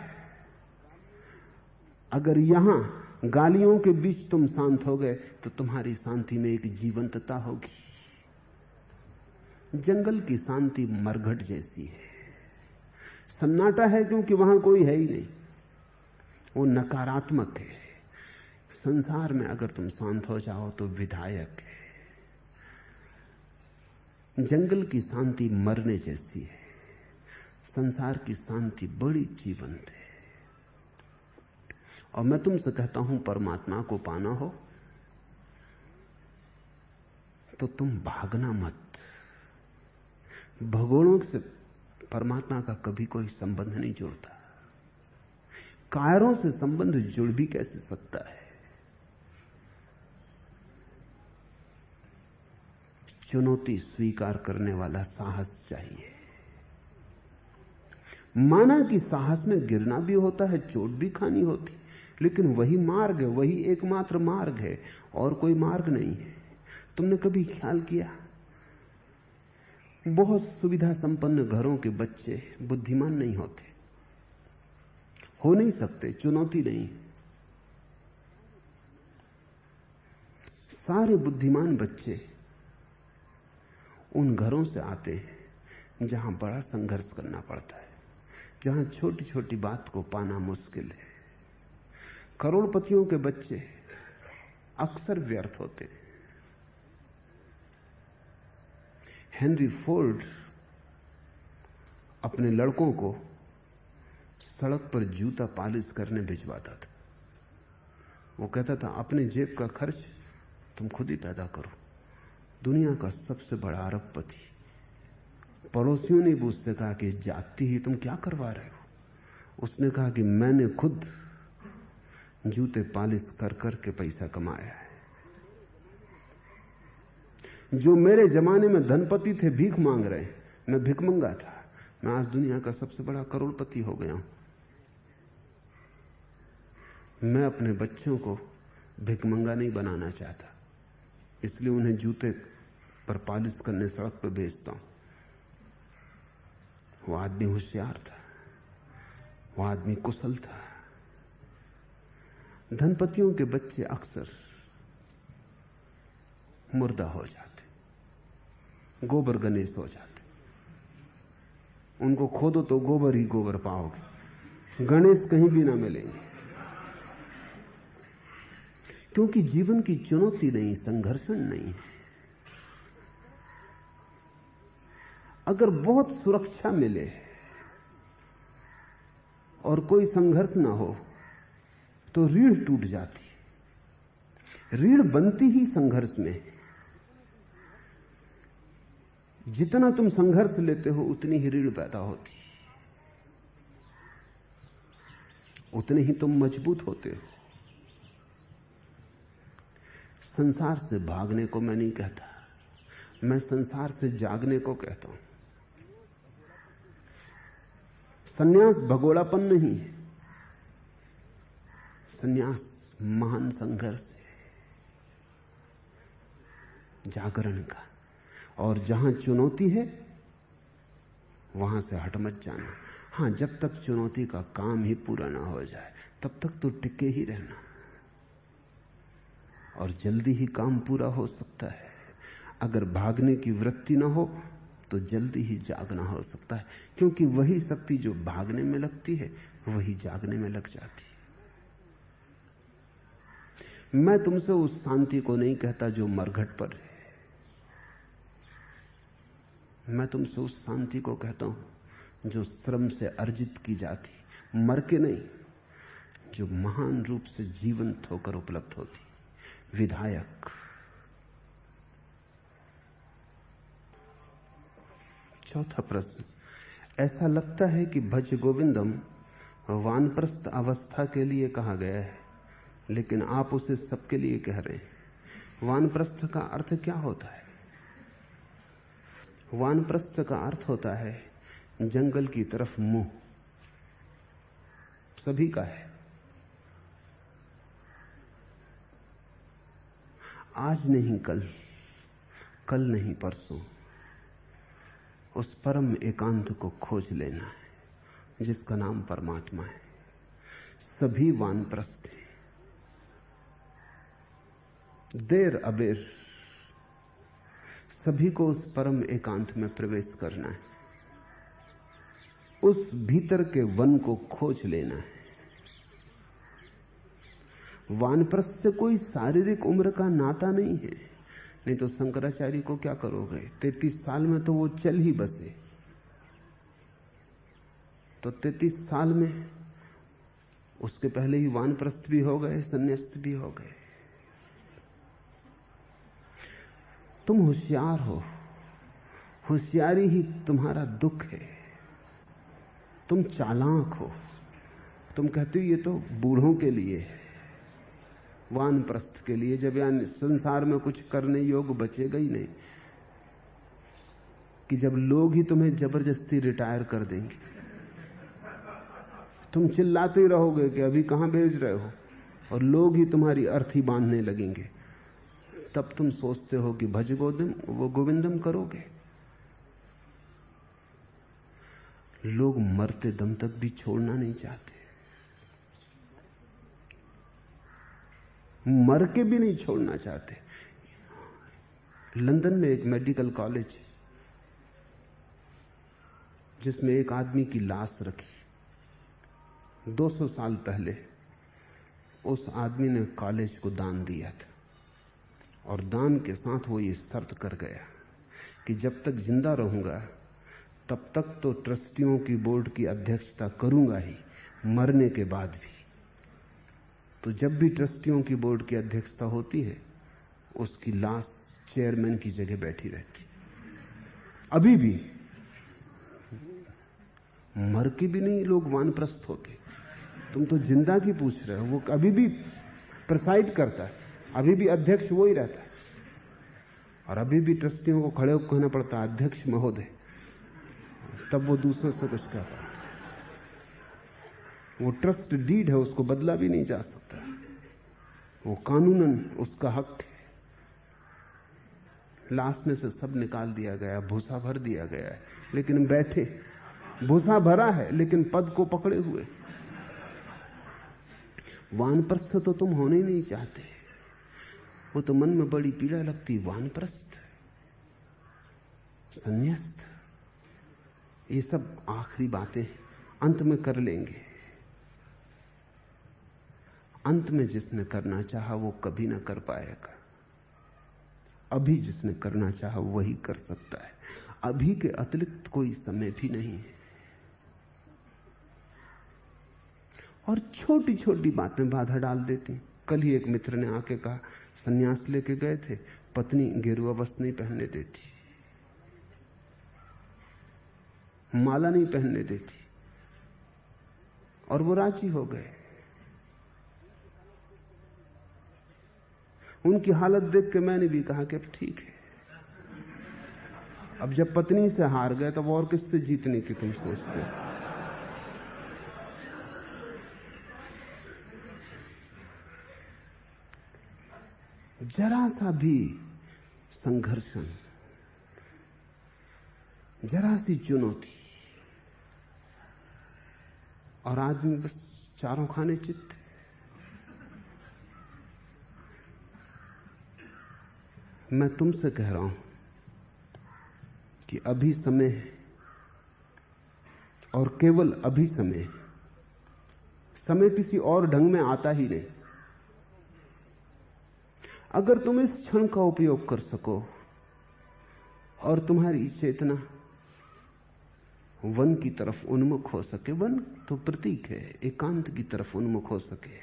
अगर यहां गालियों के बीच तुम शांत हो गए तो तुम्हारी शांति में एक जीवंतता होगी। जंगल की शांति मरघट जैसी है, सन्नाटा है क्योंकि वहां कोई है ही नहीं, वो नकारात्मक है। संसार में अगर तुम शांत हो जाओ तो विधायक है। जंगल की शांति मरने जैसी है, संसार की शांति बड़ी जीवंत है। और मैं तुमसे कहता हूं परमात्मा को पाना हो तो तुम भागना मत। भगोड़ों से परमात्मा का कभी कोई संबंध नहीं जुड़ता। कायरों से संबंध जुड़ भी कैसे सकता है? चुनौती स्वीकार करने वाला साहस चाहिए। माना कि साहस में गिरना भी होता है, चोट भी खानी होती, लेकिन वही मार्ग है, वही एकमात्र मार्ग है, और कोई मार्ग नहीं है। तुमने कभी ख्याल किया, बहुत सुविधा संपन्न घरों के बच्चे बुद्धिमान नहीं होते, हो नहीं सकते, चुनौती नहीं। सारे बुद्धिमान बच्चे उन घरों से आते हैं जहां बड़ा संघर्ष करना पड़ता है, जहां छोटी छोटी बात को पाना मुश्किल है। करोड़पतियों के बच्चे अक्सर व्यर्थ होते हैं। हेनरी फोर्ड अपने लड़कों को सड़क पर जूता पॉलिश करने भिजवाता था। वो कहता था अपने जेब का खर्च तुम खुद ही पैदा करो। दुनिया का सबसे बड़ा अरबपति, पड़ोसियों ने भी उससे कहा कि जाती ही तुम क्या करवा रहे हो? उसने कहा कि मैंने खुद जूते पॉलिश कर कर के पैसा कमाया है। जो मेरे जमाने में धनपति थे भीख मांग रहे हैं, मैं भिखमंगा था, मैं आज दुनिया का सबसे बड़ा करोड़पति हो गया हूं। मैं अपने बच्चों को भिखमंगा नहीं बनाना चाहता, इसलिए उन्हें जूते पर पॉलिश करने सड़क पर भेजता हूं। वो आदमी होशियार था, वो आदमी कुशल था। धनपतियों के बच्चे अक्सर मुर्दा हो जाते, गोबर गणेश हो जाते। उनको खोदो तो गोबर ही गोबर पाओगे, गणेश कहीं भी ना मिलेंगे। क्योंकि जीवन की चुनौती नहीं, संघर्षण नहीं है। अगर बहुत सुरक्षा मिले और कोई संघर्ष ना हो तो रीढ़ टूट जाती। रीढ़ बनती ही संघर्ष में। जितना तुम संघर्ष लेते हो उतनी ही रीढ़ पैदा होती। उतने ही तुम मजबूत होते हो। संसार से भागने को मैं नहीं कहता, मैं संसार से जागने को कहता हूं। सन्यास भगोड़ापन नहीं है, सन्यास महान संघर्ष है जागरण का। और जहां चुनौती है वहां से हट मत जाना। हां, जब तक चुनौती का काम ही पूरा ना हो जाए तब तक तो टिके ही रहना, और जल्दी ही काम पूरा हो सकता है। अगर भागने की वृत्ति ना हो तो जल्दी ही जागना हो सकता है, क्योंकि वही शक्ति जो भागने में लगती है वही जागने में लग जाती है। मैं तुमसे उस शांति को नहीं कहता जो मरघट पर है, मैं तुमसे उस शांति को कहता हूं जो श्रम से अर्जित की जाती, मर के नहीं, जो महान रूप से जीवंत होकर उपलब्ध होती, विधायक। चौथा प्रश्न, ऐसा लगता है कि भज गोविंदम वानप्रस्थ अवस्था के लिए कहा गया है, लेकिन आप उसे सबके लिए कह रहे हैं। वानप्रस्थ का अर्थ क्या होता है? वानप्रस्थ का अर्थ होता है जंगल की तरफ मुंह, सभी का है। आज नहीं कल, कल नहीं परसों, उस परम एकांत को खोज लेना है जिसका नाम परमात्मा है। सभी वानप्रस्थ हैं, देर अबेर सभी को उस परम एकांत में प्रवेश करना है, उस भीतर के वन को खोज लेना है। वानप्रस्थ से कोई शारीरिक उम्र का नाता नहीं है, नहीं तो शंकराचार्य को क्या करोगे? 33 साल में तो वो चल ही बसे, तो 33 साल में उसके पहले ही वानप्रस्थ भी हो गए, संन्यास्त भी हो गए। तुम होशियार हो, होशियारी ही तुम्हारा दुख है। तुम चालाक हो, तुम कहते हो ये तो बूढ़ों के लिए है, वानप्रस्थ के लिए, जब यानी संसार में कुछ करने योग्य बचेगा ही नहीं, कि जब लोग ही तुम्हें जबरदस्ती रिटायर कर देंगे, तुम चिल्लाते ही रहोगे कि अभी कहां भेज रहे हो, और लोग ही तुम्हारी अर्थी बांधने लगेंगे, तब तुम सोचते हो कि भज गोविंदम करोगे। लोग मरते दम तक भी छोड़ना नहीं चाहते, मर के भी नहीं छोड़ना चाहते। लंदन में एक मेडिकल कॉलेज जिसमें एक आदमी की लाश रखी, 200 साल पहले उस आदमी ने कॉलेज को दान दिया था, और दान के साथ वो ये शर्त कर गया कि जब तक जिंदा रहूंगा तब तक तो ट्रस्टियों की बोर्ड की अध्यक्षता करूंगा ही, मरने के बाद भी। तो जब भी ट्रस्टियों की बोर्ड की अध्यक्षता होती है, उसकी लाश चेयरमैन की जगह बैठी रहती। अभी भी मर के भी नहीं लोग वानप्रस्थ होते। तुम तो जिंदा की पूछ रहे हो, वो अभी भी प्रिसाइड करता है, अभी भी अध्यक्ष वो ही रहता है, और अभी भी ट्रस्टियों को खड़े होकर कहना पड़ता है अध्यक्ष महोदय, तब वो दूसरों से कुछ कह पाता। वो ट्रस्ट डीड है, उसको बदला भी नहीं जा सकता, वो कानूनन उसका हक है। लाश में से सब निकाल दिया गया, भूसा भर दिया गया है, लेकिन बैठे, भूसा भरा है लेकिन पद को पकड़े हुए। वानप्रस्थ तो तुम होने ही नहीं चाहते, वो तो मन में बड़ी पीड़ा लगती। वानप्रस्थ, संन्यास्त, ये सब आखिरी बातें अंत में कर लेंगे। अंत में जिसने करना चाहा वो कभी ना कर पाएगा, अभी जिसने करना चाहा वही कर सकता है। अभी के अतिरिक्त कोई समय भी नहीं है। और छोटी छोटी बातें बाधा डाल देती। कल ही एक मित्र ने आके कहा, सन्यास लेके गए थे, पत्नी गेरुआ वस्त्र नहीं पहनने देती, माला नहीं पहनने देती, और वो राजी हो गए। उनकी हालत देख के मैंने भी कहा कि अब ठीक है, अब जब पत्नी से हार गए तब और किससे जीतने की तुम सोचते हो? जरा सा भी संघर्षण, जरा सी चुनौती और आदमी बस चारों खाने चित्त। मैं तुमसे कह रहा हूं कि अभी समय है, और केवल अभी समय है। समय किसी और ढंग में आता ही नहीं। अगर तुम इस क्षण का उपयोग कर सको और तुम्हारी चेतना वन की तरफ उन्मुख हो सके, वन तो प्रतीक है, एकांत की तरफ उन्मुख हो सके,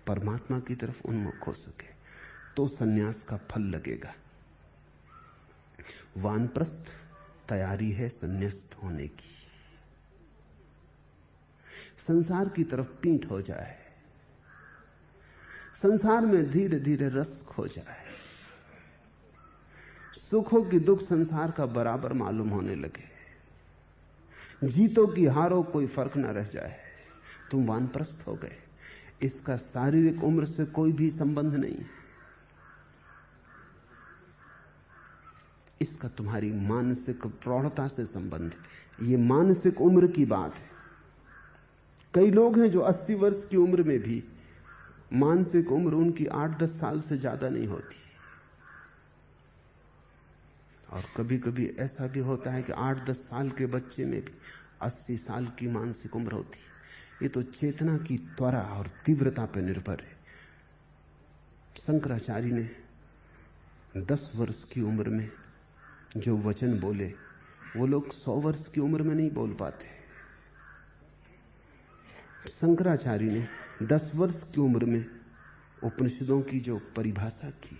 परमात्मा की तरफ उन्मुख हो सके, तो सन्यास का फल लगेगा। वानप्रस्थ तैयारी है सन्यास्त होने की। संसार की तरफ पीठ हो जाए, संसार में धीरे धीरे रस खो जाए, सुखों की दुख संसार का बराबर मालूम होने लगे, जीतो की हारो कोई फर्क ना रह जाए, तुम वानप्रस्थ हो गए। इसका शारीरिक उम्र से कोई भी संबंध नहीं है, इसका तुम्हारी मानसिक प्रौढ़ता से संबंध है। ये मानसिक उम्र की बात है। कई लोग हैं जो 80 वर्ष की उम्र में भी मानसिक उम्र उनकी 8-10 साल से ज्यादा नहीं होती, और कभी कभी ऐसा भी होता है कि 8-10 साल के बच्चे में भी 80 साल की मानसिक उम्र होती। ये तो चेतना की त्वरा और तीव्रता पर निर्भर है। शंकराचार्य ने 10 वर्ष की उम्र में जो वचन बोले वो लोग 100 वर्ष की उम्र में नहीं बोल पाते। शंकराचार्य ने 10 वर्ष की उम्र में उपनिषदों की जो परिभाषा की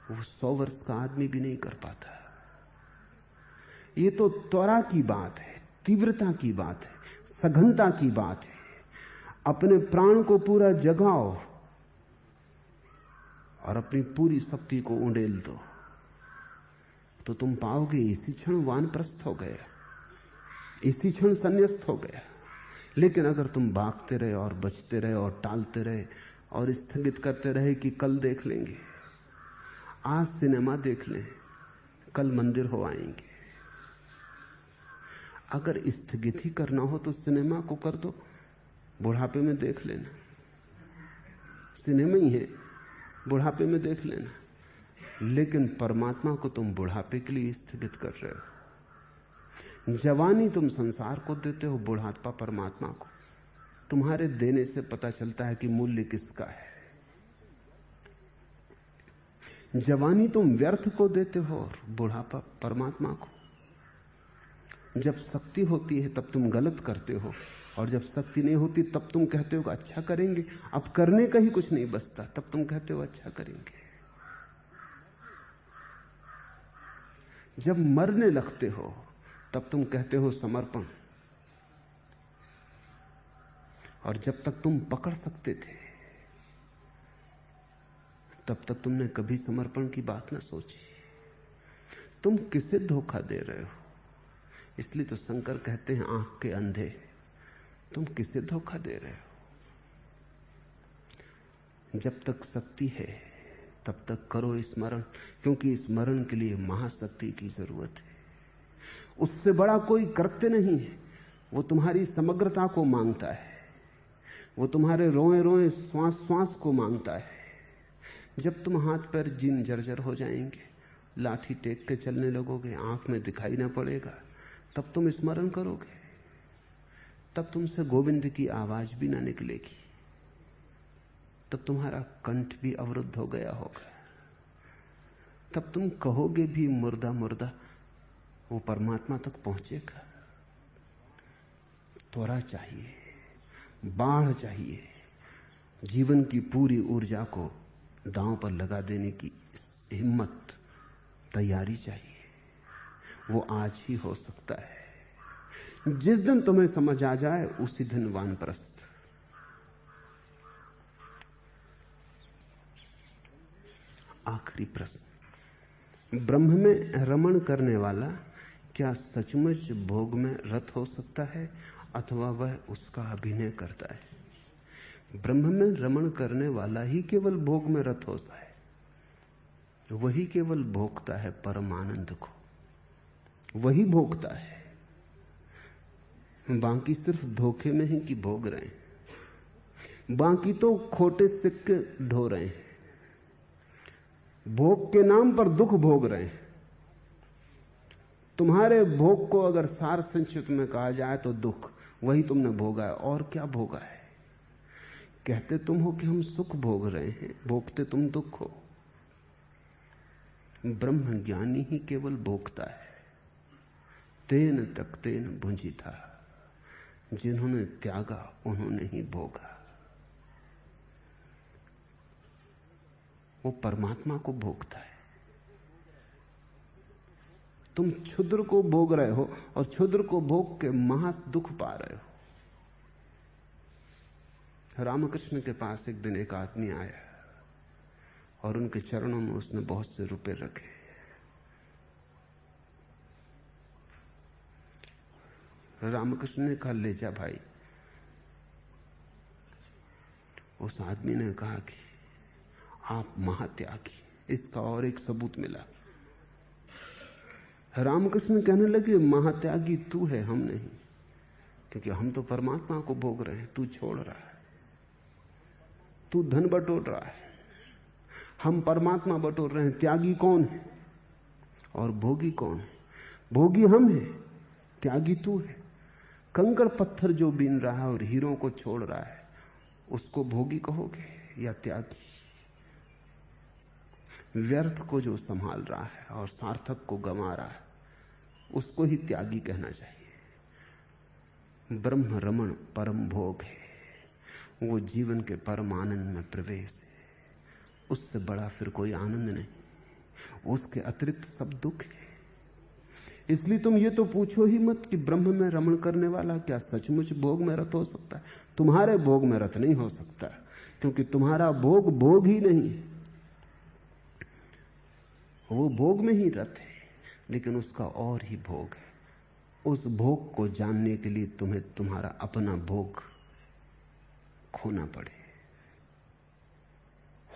वो 100 वर्ष का आदमी भी नहीं कर पाता। ये तो त्वरा की बात है, तीव्रता की बात है, सघनता की बात है। अपने प्राण को पूरा जगाओ और अपनी पूरी शक्ति को उंडेल दो, तो तुम पाओगे इसी क्षण वानप्रस्थ हो गया, इसी क्षण संन्यास्त हो गया। लेकिन अगर तुम भागते रहे और बचते रहे और टालते रहे और स्थगित करते रहे कि कल देख लेंगे, आज सिनेमा देख लें, कल मंदिर हो आएंगे, अगर स्थगित ही करना हो तो सिनेमा को कर दो, बुढ़ापे में देख लेना, सिनेमा ही है, बुढ़ापे में देख लेना। लेकिन परमात्मा को तुम बुढ़ापे के लिए स्थगित कर रहे हो। जवानी तुम संसार को देते हो, बुढ़ापा परमात्मा को। तुम्हारे देने से पता चलता है कि मूल्य किसका है। जवानी तुम व्यर्थ को देते हो और बुढ़ापा परमात्मा को। जब शक्ति होती है तब तुम गलत करते हो, और जब शक्ति नहीं होती तब तुम कहते हो कि अच्छा करेंगे, अब करने का ही कुछ नहीं बचता, तब तुम कहते हो अच्छा करेंगे। जब मरने लगते हो तब तुम कहते हो समर्पण, और जब तक तुम पकड़ सकते थे तब तक तुमने कभी समर्पण की बात ना सोची। तुम किसे धोखा दे रहे हो? इसलिए तो शंकर कहते हैं आंख के अंधे। तुम किसे धोखा दे रहे हो? जब तक शक्ति है तब तक करो स्मरण, क्योंकि स्मरण के लिए महाशक्ति की जरूरत है। उससे बड़ा कोई कृत्य नहीं है। वो तुम्हारी समग्रता को मांगता है, वो तुम्हारे रोए रोए श्वास श्वास को मांगता है। जब तुम हाथ पैर जीन जर्जर हो जाएंगे, लाठी टेक के चलने लगोगे, आंख में दिखाई ना पड़ेगा, तब तुम स्मरण करोगे। तब तुमसे गोविंद की आवाज भी ना निकलेगी, तब तुम्हारा कंठ भी अवरुद्ध हो गया होगा। तब तुम कहोगे भी मुर्दा मुर्दा, वो परमात्मा तक पहुंचेगा। त्वरा चाहिए, बाढ़ चाहिए, जीवन की पूरी ऊर्जा को दांव पर लगा देने की हिम्मत, तैयारी चाहिए। वो आज ही हो सकता है। जिस दिन तुम्हें समझ आ जाए उसी दिन वानप्रस्थ। आखिरी प्रश्न, ब्रह्म में रमण करने वाला क्या सचमुच भोग में रत हो सकता है अथवा वह उसका अभिनय करता है? ब्रह्म में रमण करने वाला ही केवल भोग में रत होता है, वही केवल भोगता है परमानंद को, वही भोगता है। बाकी सिर्फ धोखे में ही कि भोग रहे हैं, बाकी तो खोटे सिक्के ढो रहे हैं, भोग के नाम पर दुख भोग रहे हैं। तुम्हारे भोग को अगर सार संक्षिप्त में कहा जाए तो दुख, वही तुमने भोगा है। और क्या भोगा है? कहते तुम हो कि हम सुख भोग रहे हैं, भोगते तुम दुख हो। ब्रह्म ज्ञानी ही केवल भोगता है। तेन तक तेन भुंजी था, जिन्होंने त्यागा उन्होंने ही भोगा। वो परमात्मा को भोगता है। तुम क्षुद्र को भोग रहे हो और क्षुद्र को भोग के महा दुख पा रहे हो। रामकृष्ण के पास एक दिन एक आदमी आया और उनके चरणों में उसने बहुत से रुपए रखे। रामकृष्ण ने कहा, ले जा भाई। उस आदमी ने कहा कि आप महात्यागी, इसका और एक सबूत मिला। रामकृष्ण कहने लगे, महात्यागी तू है, हम नहीं, क्योंकि हम तो परमात्मा को भोग रहे हैं, तू छोड़ रहा है, तू धन बटोर रहा है, हम परमात्मा बटोर रहे हैं। त्यागी कौन है और भोगी कौन है? भोगी हम हैं, त्यागी तू है। कंकड़ पत्थर जो बीन रहा है और हीरों को छोड़ रहा है, उसको भोगी कहोगे या त्यागी? व्यर्थ को जो संभाल रहा है और सार्थक को गंवा रहा है, उसको ही त्यागी कहना चाहिए। ब्रह्म रमण परम भोग है, वो जीवन के परम आनंद में प्रवेश है। उससे बड़ा फिर कोई आनंद नहीं, उसके अतिरिक्त सब दुख है। इसलिए तुम ये तो पूछो ही मत कि ब्रह्म में रमण करने वाला क्या सचमुच भोग में रत हो सकता है। तुम्हारे भोग में रत नहीं हो सकता, क्योंकि तुम्हारा भोग भोग ही नहीं है। वो भोग में ही रत है, लेकिन उसका और ही भोग है। उस भोग को जानने के लिए तुम्हें तुम्हारा अपना भोग खोना पड़े,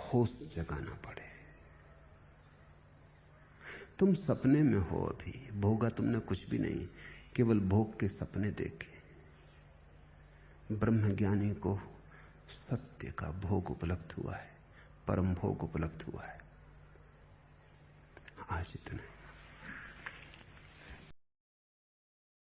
होश जगाना पड़े। तुम सपने में हो, अभी भोगा तुमने कुछ भी नहीं, केवल भोग के सपने देखे। ब्रह्मज्ञानी को सत्य का भोग उपलब्ध हुआ है, परम भोग उपलब्ध हुआ है। आज इतना।